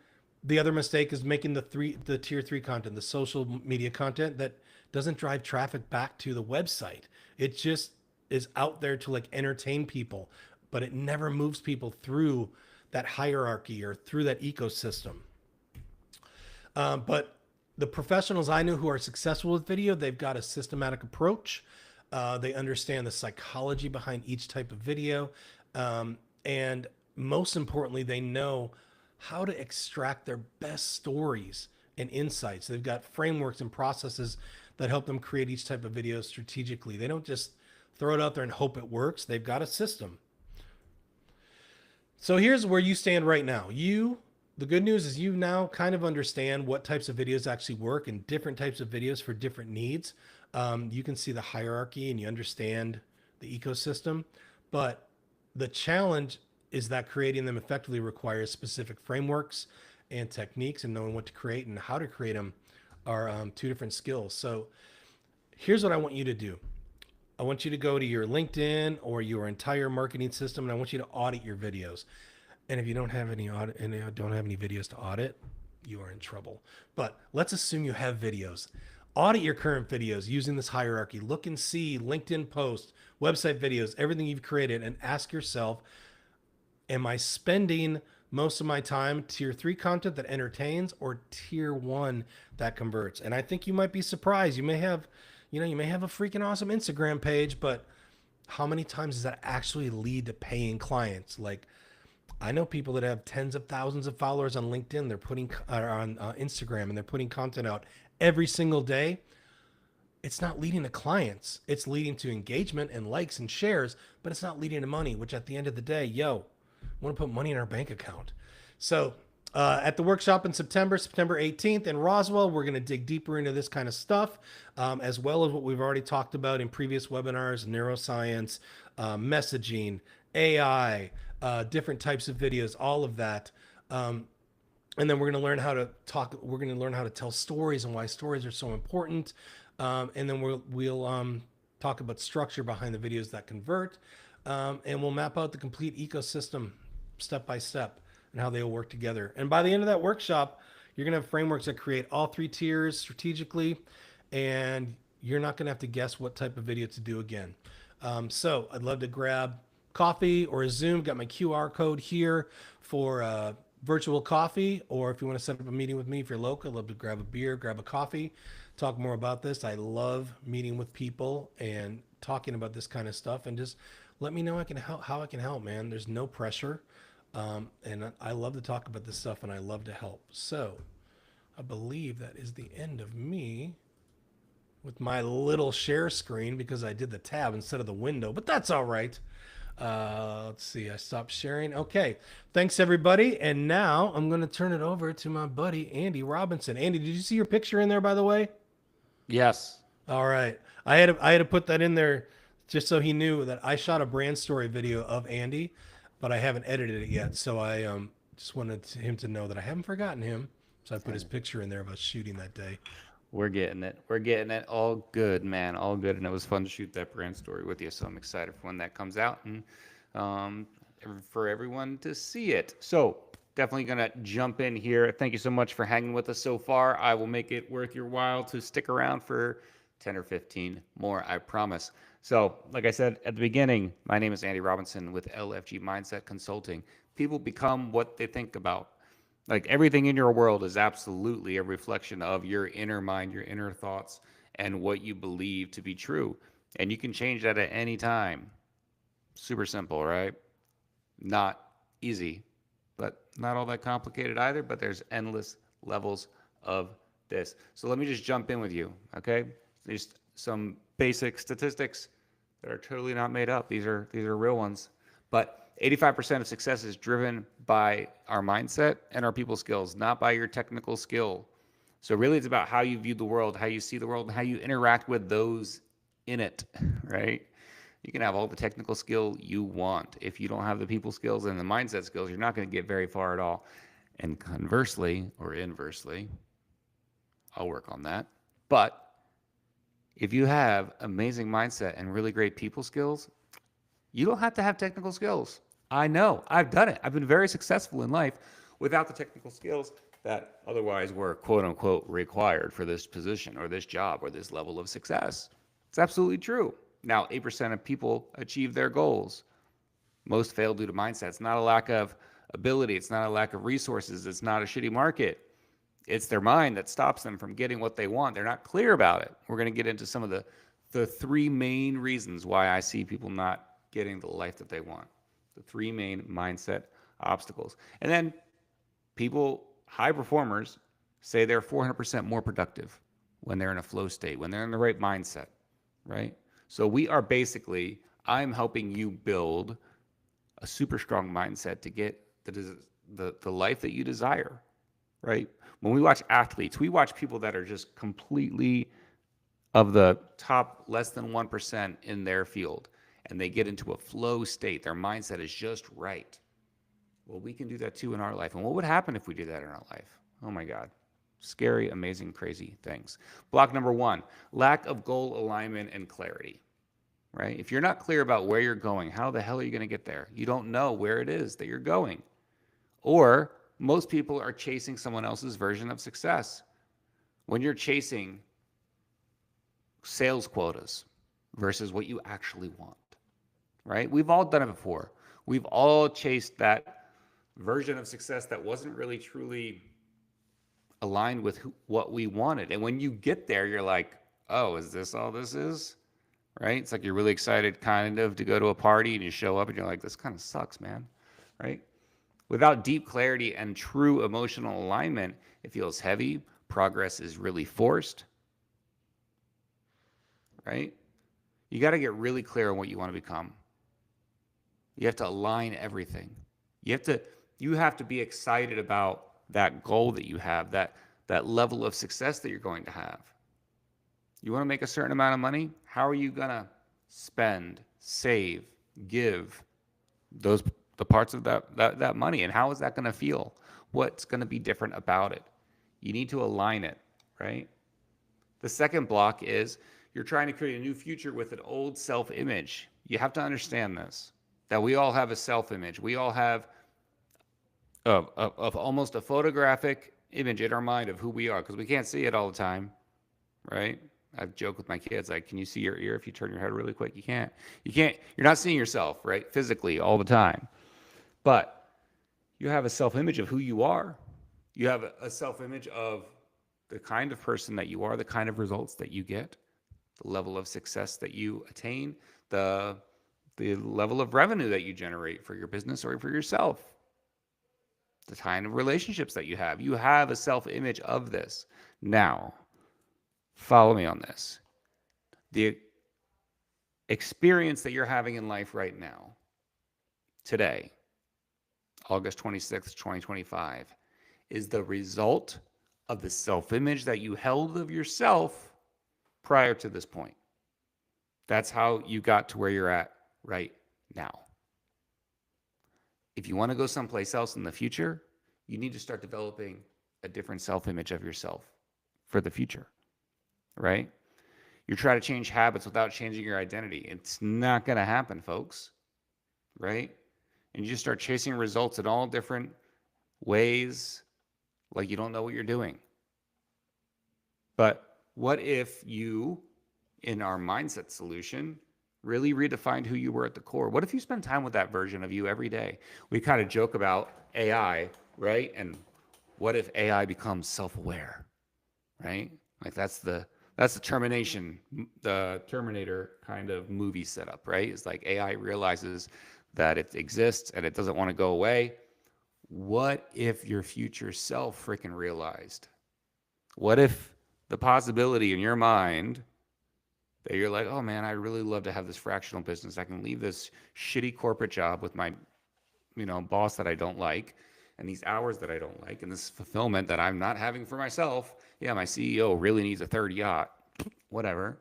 the other mistake is making the tier three content, the social media content that doesn't drive traffic back to the website. It just is out there to like entertain people, but it never moves people through that hierarchy or through that ecosystem. But the professionals I know who are successful with video, they've got a systematic approach. They understand the psychology behind each type of video. And most importantly, they know how to extract their best stories and insights. They've got frameworks and processes that help them create each type of video strategically. They don't just throw it out there and hope it works. They've got a system. So here's where you stand right now. The good news is you now kind of understand what types of videos actually work and different types of videos for different needs. You can see the hierarchy and you understand the ecosystem, but the challenge is that creating them effectively requires specific frameworks and techniques, and knowing what to create and how to create them are two different skills. So here's what I want you to do. I want you to go to your LinkedIn or your entire marketing system, and I want you to audit your videos. And if you don't have any videos to audit, you are in trouble. But let's assume you have videos. Audit your current videos using this hierarchy. Look and see LinkedIn posts, website videos, everything you've created, and ask yourself, am I spending most of my time tier 3 content that entertains or tier 1 that converts? And I think you might be surprised. You may have a freaking awesome Instagram page, but how many times does that actually lead to paying clients? Like, I know people that have tens of thousands of followers on LinkedIn. They're putting on Instagram, and they're putting content out every single day. It's not leading to clients. It's leading to engagement and likes and shares, but it's not leading to money, which at the end of the day, I want to put money in our bank account. So at the workshop in September 18th in Roswell, we're going to dig deeper into this kind of stuff, as well as what we've already talked about in previous webinars: neuroscience, messaging, AI, different types of videos, all of that. And then we're going to learn how to talk. We're going to learn how to tell stories and why stories are so important. And then we'll talk about structure behind the videos that convert. And we'll map out the complete ecosystem step by step and how they will work together. And by the end of that workshop, you're going to have frameworks that create all 3 tiers strategically, and you're not going to have to guess what type of video to do again. So I'd love to grab coffee or a Zoom. Got my QR code here for virtual coffee, or if you want to set up a meeting with me, if you're local, I'd love to grab a beer, grab a coffee, talk more about this. I love meeting with people and talking about this kind of stuff, and just let me know how I can help, man. There's no pressure. And I love to talk about this stuff, and I love to help. So I believe that is the end of me with my little share screen, because I did the tab instead of the window, but that's all right. Let's see. I stopped sharing. Okay. Thanks, everybody. And now I'm going to turn it over to my buddy, Andy Robinson. Andy, did you see your picture in there, by the way? Yes. All right. I had to put that in there just so he knew that I shot a brand story video of Andy, but I haven't edited it yet. So I just wanted him to know that I haven't forgotten him. So I put his picture in there of us shooting that day. We're getting it. We're getting it. All good, man. All good. And it was fun to shoot that brand story with you. So I'm excited for when that comes out. And um, for everyone to see it. So definitely going to jump in here. Thank you so much for hanging with us so far. I will make it worth your while to stick around for 10 or 15 more, I promise. So, like I said at the beginning, my name is Andy Robinson with LFG Mindset Consulting. People become what they think about. Like everything in your world is absolutely a reflection of your inner mind, your inner thoughts, and what you believe to be true. And you can change that at any time. Super simple, right? Not easy, but not all that complicated either. But there's endless levels of this. So let me just jump in with you, okay? Just some basic statistics that are totally not made up. These are real ones. But 85% of success is driven by our mindset and our people skills, not by your technical skill. So really it's about how you view the world, how you see the world, and how you interact with those in it, right? You can have all the technical skill you want. If you don't have the people skills and the mindset skills, you're not going to get very far at all. And conversely, or inversely, I'll work on that. But if you have amazing mindset and really great people skills, you don't have to have technical skills. I know. I've done it. I've been very successful in life without the technical skills that otherwise were quote unquote required for this position or this job or this level of success. It's absolutely true. Now, 8% of people achieve their goals. Most fail due to mindset. It's not a lack of ability. It's not a lack of resources. It's not a shitty market. It's their mind that stops them from getting what they want. They're not clear about it. We're going to get into some of the three main reasons why I see people not getting the life that they want. The three main mindset obstacles. And then people, high performers, say they're 400% more productive when they're in a flow state, when they're in the right mindset, right? So we are basically, I'm helping you build a super strong mindset to get the life that you desire, right? When we watch athletes, we watch people that are just completely of the top less than 1% in their field, and they get into a flow state. Their mindset is just right. Well, we can do that too in our life. And what would happen if we did that in our life? Oh my God. Scary, amazing, crazy things. Block number one, lack of goal alignment and clarity, right? If you're not clear about where you're going, how the hell are you going to get there? You don't know where it is that you're going. Or most people are chasing someone else's version of success. When you're chasing sales quotas versus what you actually want, right? We've all done it before. We've all chased that version of success that wasn't really truly aligned with what we wanted. And when you get there, you're like, oh, is this all this is? Right? It's like you're really excited kind of to go to a party and you show up and you're like, this kind of sucks, man. Right? Without deep clarity and true emotional alignment, it feels heavy. Progress is really forced. Right? You got to get really clear on what you want to become. You have to align everything. You have to be excited about that goal that you have, that level of success that you're going to have. You want to make a certain amount of money? How are you going to spend, save, give the parts of that money? And how is that going to feel? What's going to be different about it? You need to align it, right? The second block is you're trying to create a new future with an old self-image. You have to understand this, that we all have a self-image. We all have of almost a photographic image in our mind of who we are, because we can't see it all the time, right? I've joked with my kids, like, can you see your ear if you turn your head really quick? You can't. You're not seeing yourself, right? Physically all the time. But you have a self-image of who you are. You have a self-image of the kind of person that you are, the kind of results that you get, the level of success that you attain, the level of revenue that you generate for your business or for yourself, the kind of relationships that you have. You have a self-image of this. Now, follow me on this. The experience that you're having in life right now, today, August 26th, 2025, is the result of the self-image that you held of yourself prior to this point. That's how you got to where you're at right now. If you want to go someplace else in the future, you need to start developing a different self-image of yourself for the future, right? You're trying to change habits without changing your identity. It's not going to happen, folks. right? And you just start chasing results in all different ways, like you don't know what you're doing. But what if you, in our mindset solution, really redefined who you were at the core? What if you spend time with that version of you every day? We kind of joke about AI, right? And what if AI becomes self-aware, right? Like that's the Terminator kind of movie setup, right? It's like AI realizes that it exists and it doesn't want to go away. What if your future self freaking realized? What if the possibility in your mind that you're like, oh man, I really love to have this fractional business. I can leave this shitty corporate job with my, boss that I don't like, and these hours that I don't like, and this fulfillment that I'm not having for myself. Yeah, my CEO really needs a third yacht, whatever,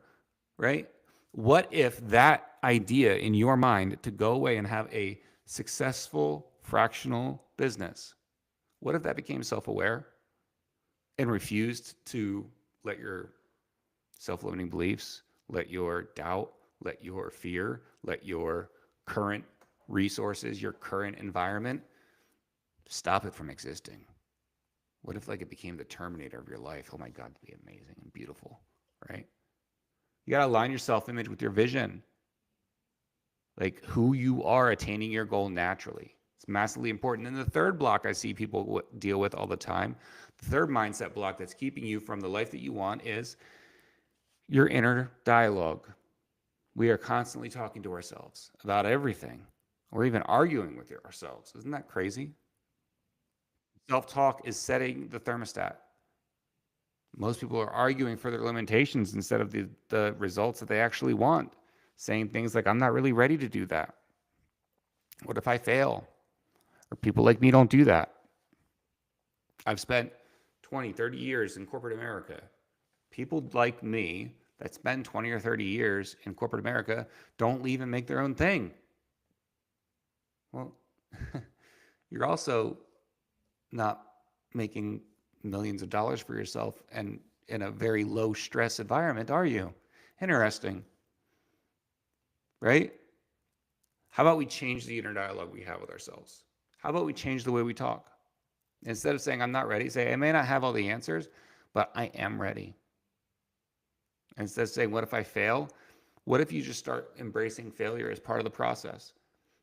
right? What if that idea in your mind to go away and have a successful fractional business, what if that became self-aware and refused to let your self-limiting beliefs, let your doubt, let your fear, let your current resources, your current environment stop it from existing? What if like it became the Terminator of your life? Oh my God, it'd be amazing and beautiful, right? You got to align your self-image with your vision, like who you are attaining your goal naturally. It's massively important. And the third block I see people deal with all the time, the third mindset block that's keeping you from the life that you want is your inner dialogue. We are constantly talking to ourselves about everything, or even arguing with ourselves. Isn't that crazy? Self-talk is setting the thermostat. Most people are arguing for their limitations instead of the results that they actually want, saying things like, I'm not really ready to do that. What if I fail? Or people like me don't do that. I've spent 20, 30 years in corporate America. People like me that spend 20 or 30 years in corporate America don't leave and make their own thing. Well, you're also not making millions of dollars for yourself and in a very low stress environment, are you? Interesting, right? How about we change the inner dialogue we have with ourselves? How about we change the way we talk? Instead of saying, I'm not ready, say, I may not have all the answers, but I am ready. Instead of saying, what if I fail? What if you just start embracing failure as part of the process?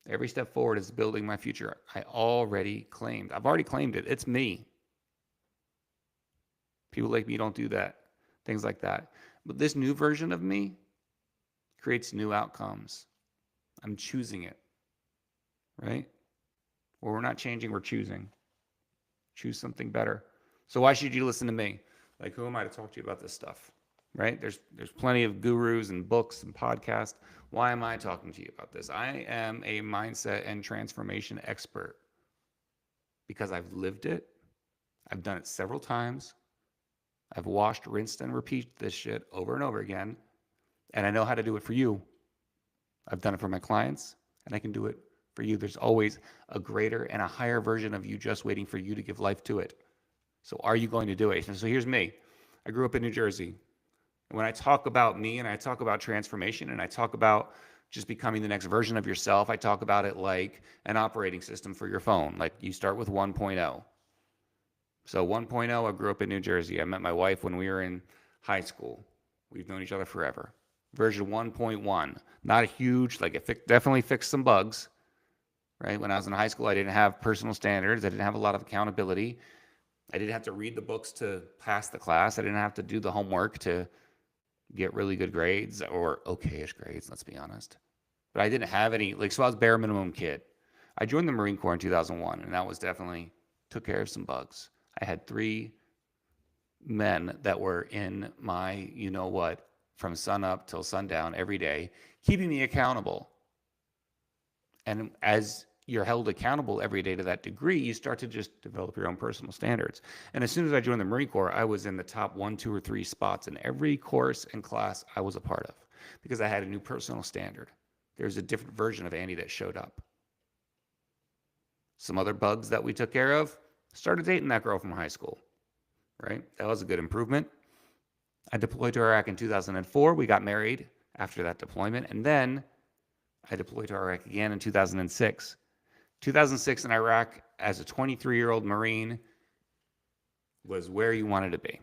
Every step forward is building my future. I've already claimed it. It's me. People like me don't do that. Things like that. But this new version of me creates new outcomes. I'm choosing it, right? Well, we're not changing, we're choosing. Choose something better. So why should you listen to me? Like, who am I to talk to you about this stuff, right? There's plenty of gurus and books and podcasts. Why am I talking to you about this? I am a mindset and transformation expert because I've lived it. I've done it several times. I've washed, rinsed, and repeated this shit over and over again. And I know how to do it for you. I've done it for my clients, and I can do it for you. There's always a greater and a higher version of you just waiting for you to give life to it. So are you going to do it? And so here's me. I grew up in New Jersey. And when I talk about me and I talk about transformation and I talk about just becoming the next version of yourself, I talk about it like an operating system for your phone. Like you start with 1.0. So 1.0, I grew up in New Jersey. I met my wife when we were in high school. We've known each other forever. Version 1.1, not a huge, like it definitely fixed some bugs, right? When I was in high school, I didn't have personal standards. I didn't have a lot of accountability. I didn't have to read the books to pass the class. I didn't have to do the homework to get really good grades or okay-ish grades, let's be honest. But I didn't have any, so I was bare minimum kid. I joined the Marine Corps in 2001, and that was definitely, took care of some bugs. I had 3 men that were in my, you-know-what, from sun up till sundown every day, keeping me accountable. And as you're held accountable every day to that degree, you start to just develop your own personal standards. And as soon as I joined the Marine Corps, I was in the top 1, 2, or 3 spots in every course and class I was a part of because I had a new personal standard. There's a different version of Andy that showed up. Some other bugs that we took care of, started dating that girl from high school, right? That was a good improvement. I deployed to Iraq in 2004. We got married after that deployment. And then I deployed to Iraq again in 2006. 2006 in Iraq as a 23-year-old Marine was where you wanted to be,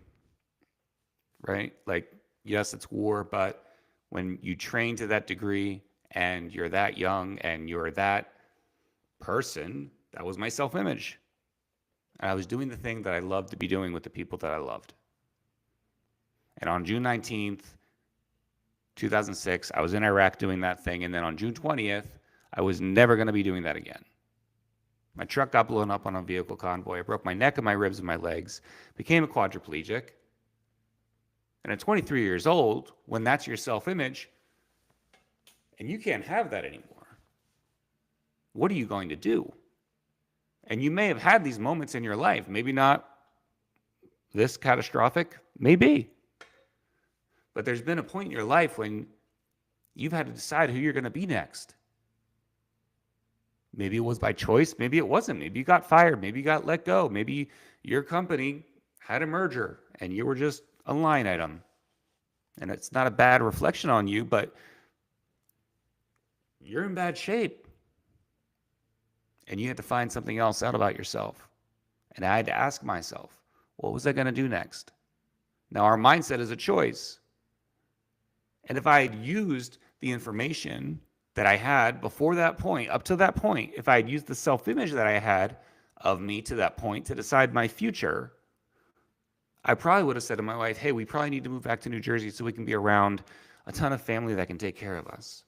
right? Like, yes, it's war, but when you train to that degree and you're that young and you're that person, that was my self-image. And I was doing the thing that I loved to be doing with the people that I loved. And on June 19th, 2006, I was in Iraq doing that thing. And then on June 20th, I was never going to be doing that again. My truck got blown up on a vehicle convoy. I broke my neck and my ribs and my legs, became a quadriplegic. And at 23 years old, when that's your self-image, and you can't have that anymore, what are you going to do? And you may have had these moments in your life, maybe not this catastrophic, maybe. But there's been a point in your life when you've had to decide who you're going to be next. Maybe it was by choice, maybe it wasn't. Maybe you got fired, maybe you got let go, maybe your company had a merger and you were just a line item. And it's not a bad reflection on you, but you're in bad shape. And you had to find something else out about yourself. And I had to ask myself, what was I going to do next? Now, our mindset is a choice. And if I had used the information that I had before that point, up to that point, if I had used the self-image that I had of me to that point to decide my future, I probably would have said to my wife, hey, we probably need to move back to New Jersey so we can be around a ton of family that can take care of us.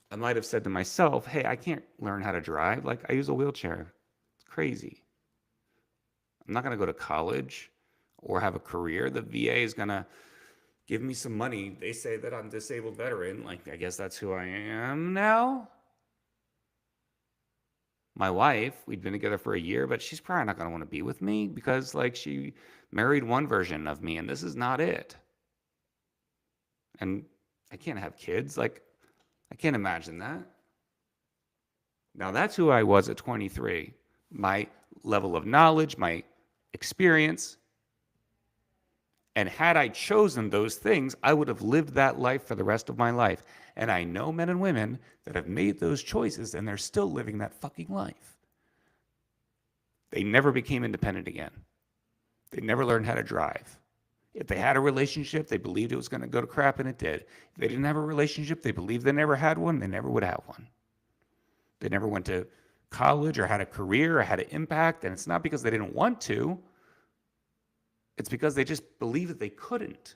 I might have said to myself, hey, I can't learn how to drive. Like, I use a wheelchair. It's crazy. I'm not going to go to college or have a career. The VA is going to give me some money. They say that I'm a disabled veteran. Like, I guess that's who I am now. My wife, we'd been together for a year, but she's probably not going to want to be with me because, like, she married one version of me, and this is not it. And I can't have kids. Like, I can't imagine that. Now, that's who I was at 23. My level of knowledge, my experience. And had I chosen those things, I would have lived that life for the rest of my life. And I know men and women that have made those choices and they're still living that fucking life. They never became independent again. They never learned how to drive. If they had a relationship, they believed it was going to go to crap, and it did. If they didn't have a relationship, they believed they never had one, they never would have one. They never went to college or had a career or had an impact, and it's not because they didn't want to. It's because they just believed that they couldn't.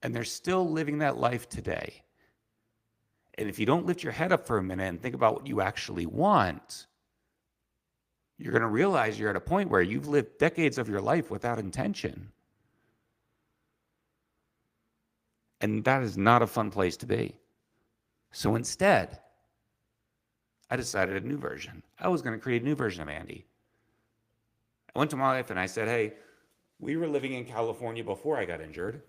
And they're still living that life today. And if you don't lift your head up for a minute and think about what you actually want, you're going to realize you're at a point where you've lived decades of your life without intention. And that is not a fun place to be. So instead, I decided a new version. I was going to create a new version of Andy. I went to my wife and I said, hey, we were living in California before I got injured,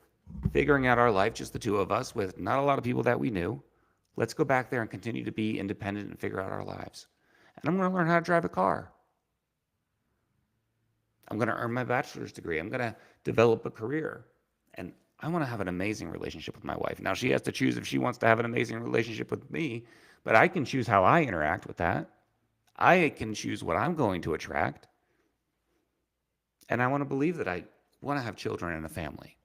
figuring out our life, just the two of us, with not a lot of people that we knew. Let's go back there and continue to be independent and figure out our lives. And I'm going to learn how to drive a car. I'm going to earn my bachelor's degree. I'm going to develop a career. And I want to have an amazing relationship with my wife. Now, she has to choose if she wants to have an amazing relationship with me, but I can choose how I interact with that. I can choose what I'm going to attract. And I want to believe that I want to have children and a family.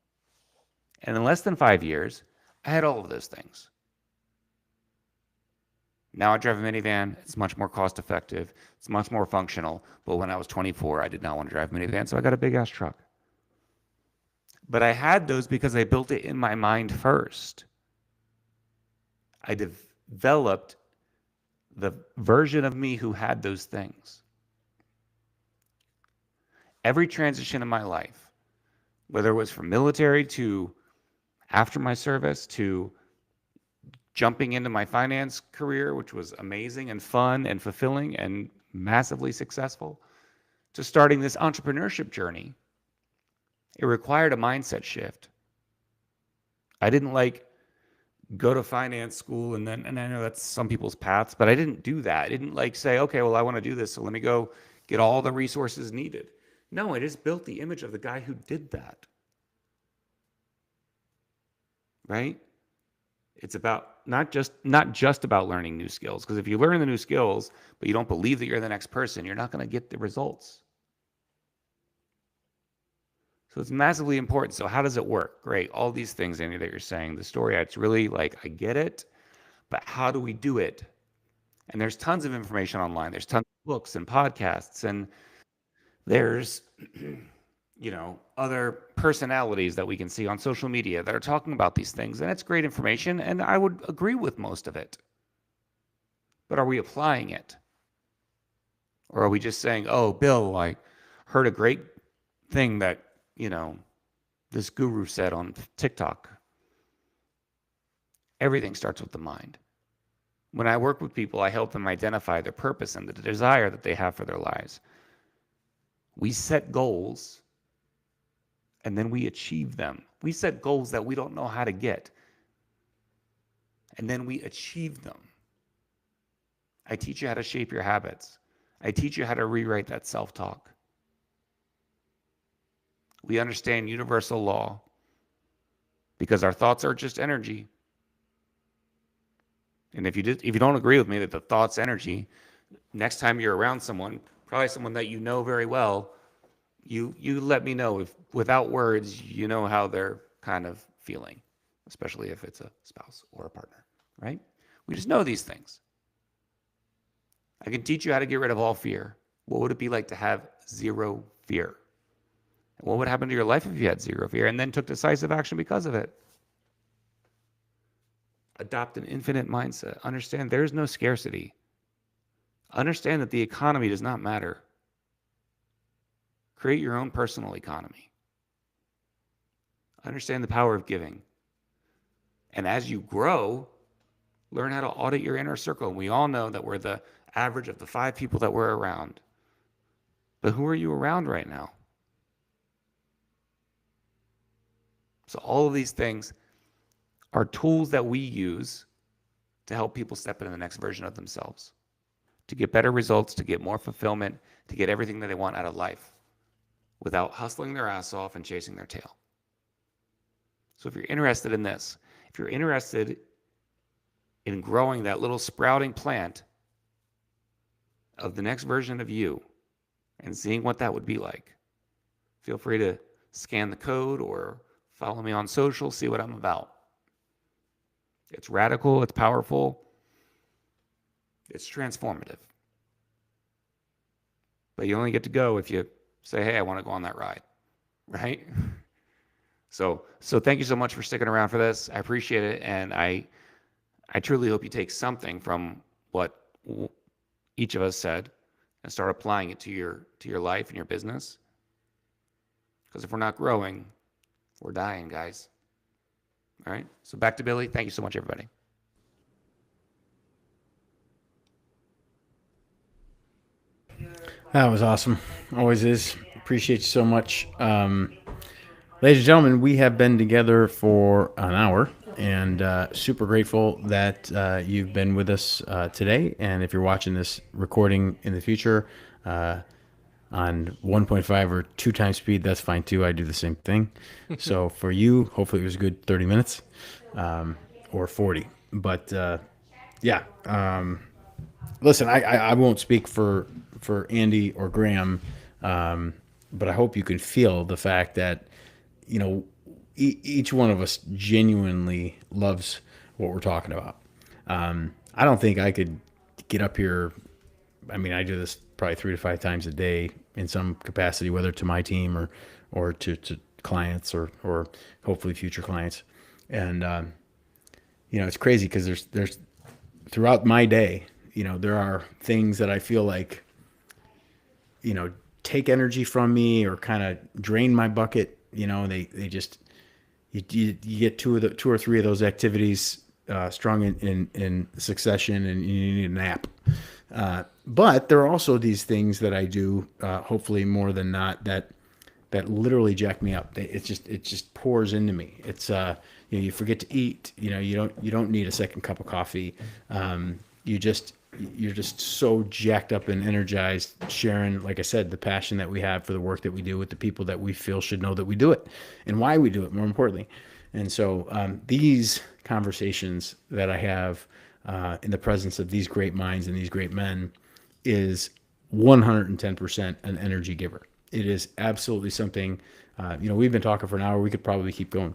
And in less than 5 years, I had all of those things. Now I drive a minivan. It's much more cost effective. It's much more functional. But when I was 24, I did not want to drive a minivan, so I got a big ass truck. But I had those because I built it in my mind first. I developed the version of me who had those things. Every transition in my life, whether it was from military to after my service to jumping into my finance career, which was amazing and fun and fulfilling and massively successful, to starting this entrepreneurship journey, it required a mindset shift. I didn't go to finance school and I know that's some people's paths, but I didn't do that. I didn't say, okay, well, I want to do this, so let me go get all the resources needed. No, I just built the image of the guy who did that. Right? It's about not just about learning new skills. Because if you learn the new skills, but you don't believe that you're the next person, you're not going to get the results. So it's massively important. So how does it work? Great. All these things, Andy, that you're saying, the story, it's really like, I get it, but how do we do it? And there's tons of information online. There's tons of books and podcasts, and there's, other personalities that we can see on social media that are talking about these things. And it's great information, and I would agree with most of it. But are we applying it? Or are we just saying, oh, Bill, I heard a great thing that, this guru said on TikTok. Everything starts with the mind. When I work with people, I help them identify their purpose and the desire that they have for their lives. We set goals, and then we achieve them. We set goals that we don't know how to get, and then we achieve them. I teach you how to shape your habits. I teach you how to rewrite that self-talk. We understand universal law because our thoughts are just energy. And if you don't agree with me that the thought's energy, next time you're around someone, probably someone that you know very well, you let me know if without words you know how they're kind of feeling, especially if it's a spouse or a partner, right? We just know these things. I can teach you how to get rid of all fear. What would it be like to have zero fear? What would happen to your life if you had zero fear and then took decisive action because of it? Adopt an infinite mindset. Understand there's no scarcity. Understand that the economy does not matter. Create your own personal economy. Understand the power of giving. And as you grow, learn how to audit your inner circle. And we all know that we're the average of the 5 people that we're around. But who are you around right now? So all of these things are tools that we use to help people step into the next version of themselves, to get better results, to get more fulfillment, to get everything that they want out of life without hustling their ass off and chasing their tail. So if you're interested in this, if you're interested in growing that little sprouting plant of the next version of you and seeing what that would be like, feel free to scan the code or follow me on social, see what I'm about. It's radical, it's powerful, it's transformative. But you only get to go if you say, hey, I want to go on that ride, right? So thank you so much for sticking around for this. I appreciate it, and I truly hope you take something from what each of us said and start applying it to your life and your business. Because if we're not growing, we're dying, guys. All right, so back to Billy. Thank you so much, everybody. That was awesome. Always is. Appreciate you so much. Ladies and gentlemen, we have been together for an hour, and super grateful that you've been with us today. And if you're watching this recording in the future on 1.5 or 2 times speed, that's fine too. I do the same thing. So for you, hopefully it was a good 30 minutes or 40. But yeah, listen, I won't speak for Andy or Graham, but I hope you can feel the fact that, each one of us genuinely loves what we're talking about. I don't think I could get up here. I mean, I do this probably 3 to 5 times a day in some capacity, whether to my team or to clients or hopefully future clients. And, it's crazy because there's throughout my day, there are things that I feel like, take energy from me or kind of drain my bucket. They just, you get 2 or 3 of those activities strung in succession, and you need a nap. But there are also these things that I do, hopefully more than not, that literally jack me up. It just pours into me. It's you forget to eat. You don't need a second cup of coffee. You're just so jacked up and energized, sharing, like I said, the passion that we have for the work that we do with the people that we feel should know that we do it and why we do it, more importantly. And so these conversations that I have in the presence of these great minds and these great men is 110% an energy giver. It is absolutely something, we've been talking for an hour. We could probably keep going,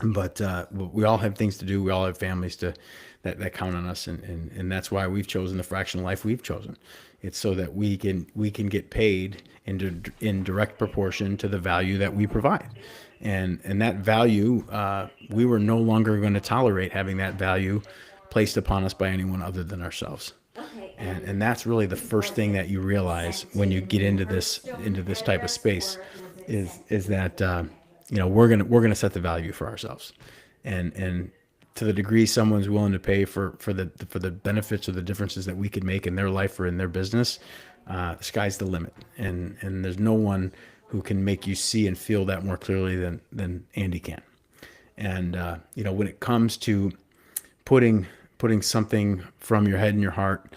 but we all have things to do. We all have families that count on us. And that's why we've chosen the fractional life we've chosen. It's so that we can get paid in direct proportion to the value that we provide. And that value, we were no longer going to tolerate having that value placed upon us by anyone other than ourselves. And that's really the first thing that you realize when you get into this type of space is that we're gonna set the value for ourselves, and to the degree someone's willing to pay for the benefits or the differences that we could make in their life or in their business, the sky's the limit, and there's no one who can make you see and feel that more clearly than Andy can. And when it comes to putting something from your head and your heart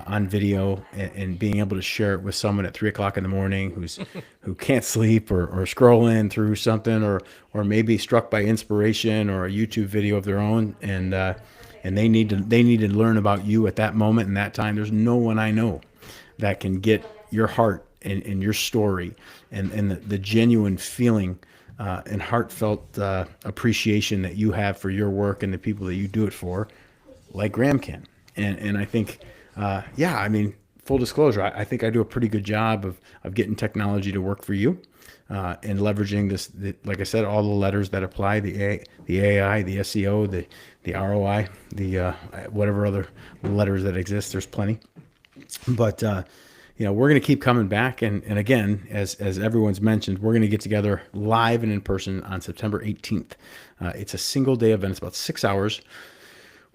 on video and being able to share it with someone at 3:00 in the morning who can't sleep or scrolling through something or maybe struck by inspiration or a YouTube video of their own, and they need to learn about you at that moment and that time. There's no one I know that can get your heart and your story and the genuine feeling and heartfelt appreciation that you have for your work and the people that you do it for, like Graham can. And I think, full disclosure, I think I do a pretty good job of getting technology to work for you and leveraging like I said, all the letters that apply, the AI, the SEO, the ROI, the whatever other letters that exist. There's plenty. But, we're going to keep coming back. And again, as everyone's mentioned, we're going to get together live and in person on September 18th. It's a single day event. It's about 6 hours.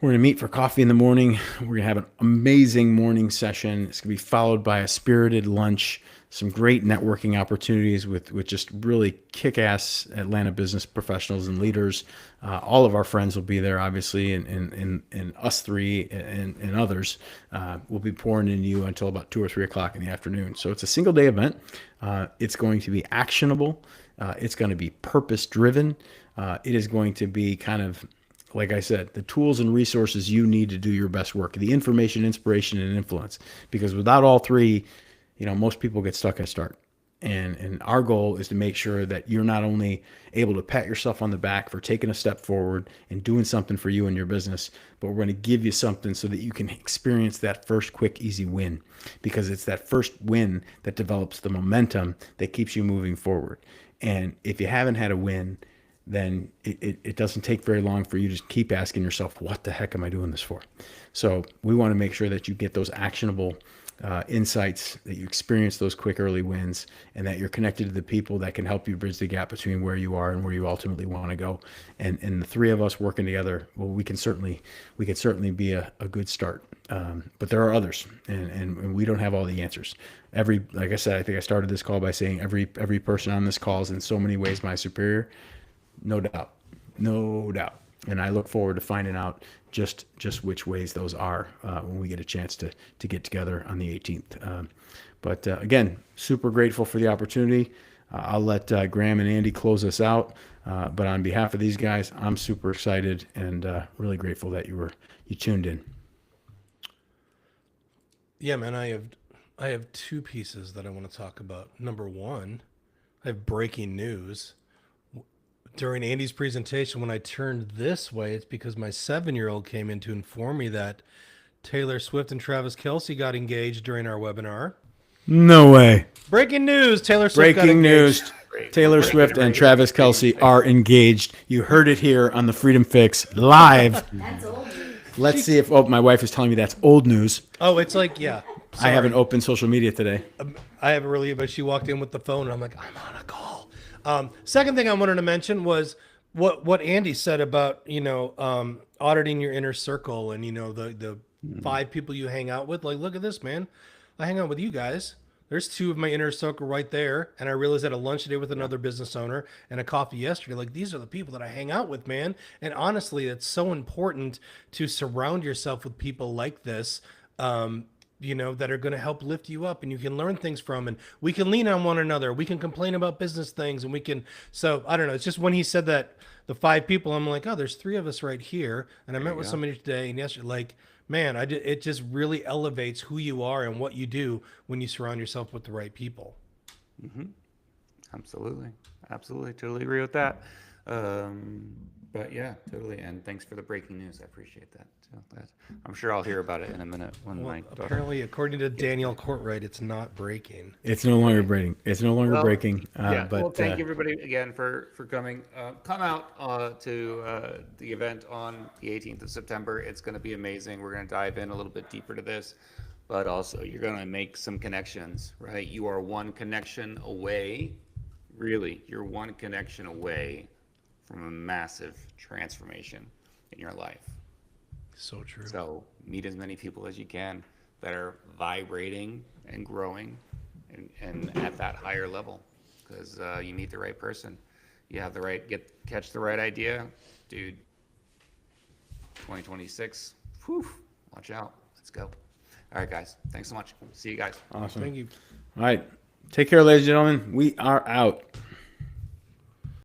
We're going to meet for coffee in the morning. We're going to have an amazing morning session. It's going to be followed by a spirited lunch, some great networking opportunities with just really kick-ass Atlanta business professionals and leaders. All of our friends will be there, obviously, and us three and others will be pouring into you until about 2 or 3 o'clock in the afternoon. So it's a single-day event. It's going to be actionable. It's going to be purpose-driven. It is going to be kind of, like I said, the tools and resources you need to do your best work, the information, inspiration, and influence. Because without all three, most people get stuck at start. And our goal is to make sure that you're not only able to pat yourself on the back for taking a step forward and doing something for you and your business, but we're going to give you something so that you can experience that first quick, easy win. Because it's that first win that develops the momentum that keeps you moving forward. And if you haven't had a win, then it doesn't take very long for you to just keep asking yourself, what the heck am I doing this for? So we want to make sure that you get those actionable insights, that you experience those quick early wins, and that you're connected to the people that can help you bridge the gap between where you are and where you ultimately want to go. And the three of us working together, well, we can certainly be a good start. But there are others, and we don't have all the answers. Like I said, I think I started this call by saying every person on this call is in so many ways my superior. No doubt. And I look forward to finding out just which ways those are when we get a chance to get together on the 18th. But again, super grateful for the opportunity. I'll let Graham and Andy close us out. But on behalf of these guys, I'm super excited and really grateful that you tuned in. Yeah, man, I have two pieces that I want to talk about. Number one, I have breaking news. During Andy's presentation, when I turned this way, it's because my 7-year-old came in to inform me that Taylor Swift and Travis Kelce got engaged during our webinar. No way. Breaking news, Taylor Swift got engaged. Taylor Swift and Travis Kelce are engaged. You heard it here on the Freedom Fix live. That's old. Let's see if, my wife is telling me that's old news. Oh, it's like, yeah. I haven't opened social media today. I haven't really, but she walked in with the phone and I'm like, I'm on a call. Second thing I wanted to mention was what Andy said about, auditing your inner circle and, the 5 people you hang out with. Like, look at this, man. I hang out with you guys. There's 2 of my inner circle right there. And I realized at a lunch today with another business owner and a coffee yesterday, like, these are the people that I hang out with, man. And honestly, it's so important to surround yourself with people like this. that are going to help lift you up and you can learn things from, and we can lean on one another. We can complain about business things and we can, so I don't know. It's just when he said that the 5 people, I'm like, oh, there's 3 of us right here. And I met with somebody today and yesterday, like, man, it just really elevates who you are and what you do when you surround yourself with the right people. Absolutely. Absolutely. Totally agree with that. But yeah, totally. And thanks for the breaking news. I appreciate that. So I'm sure I'll hear about it in a minute when my daughter. Apparently, according to Daniel Courtright, it's not breaking. It's no longer breaking. It's no longer breaking. Yeah. But Well, thank you everybody again for coming. Come out to the event on the 18th of September. It's going to be amazing. We're going to dive in a little bit deeper to this, but also you're going to make some connections, right? You are one connection away. Really, you're one connection away from a massive transformation in your life. So true. So meet as many people as you can that are vibrating and growing and at that higher level, because you meet the right person. You have the right, catch the right idea. Dude, 2026, whew, watch out. Let's go. All right, guys. Thanks so much. See you guys. awesome. Thank you. All right. Take care, ladies and gentlemen. We are out.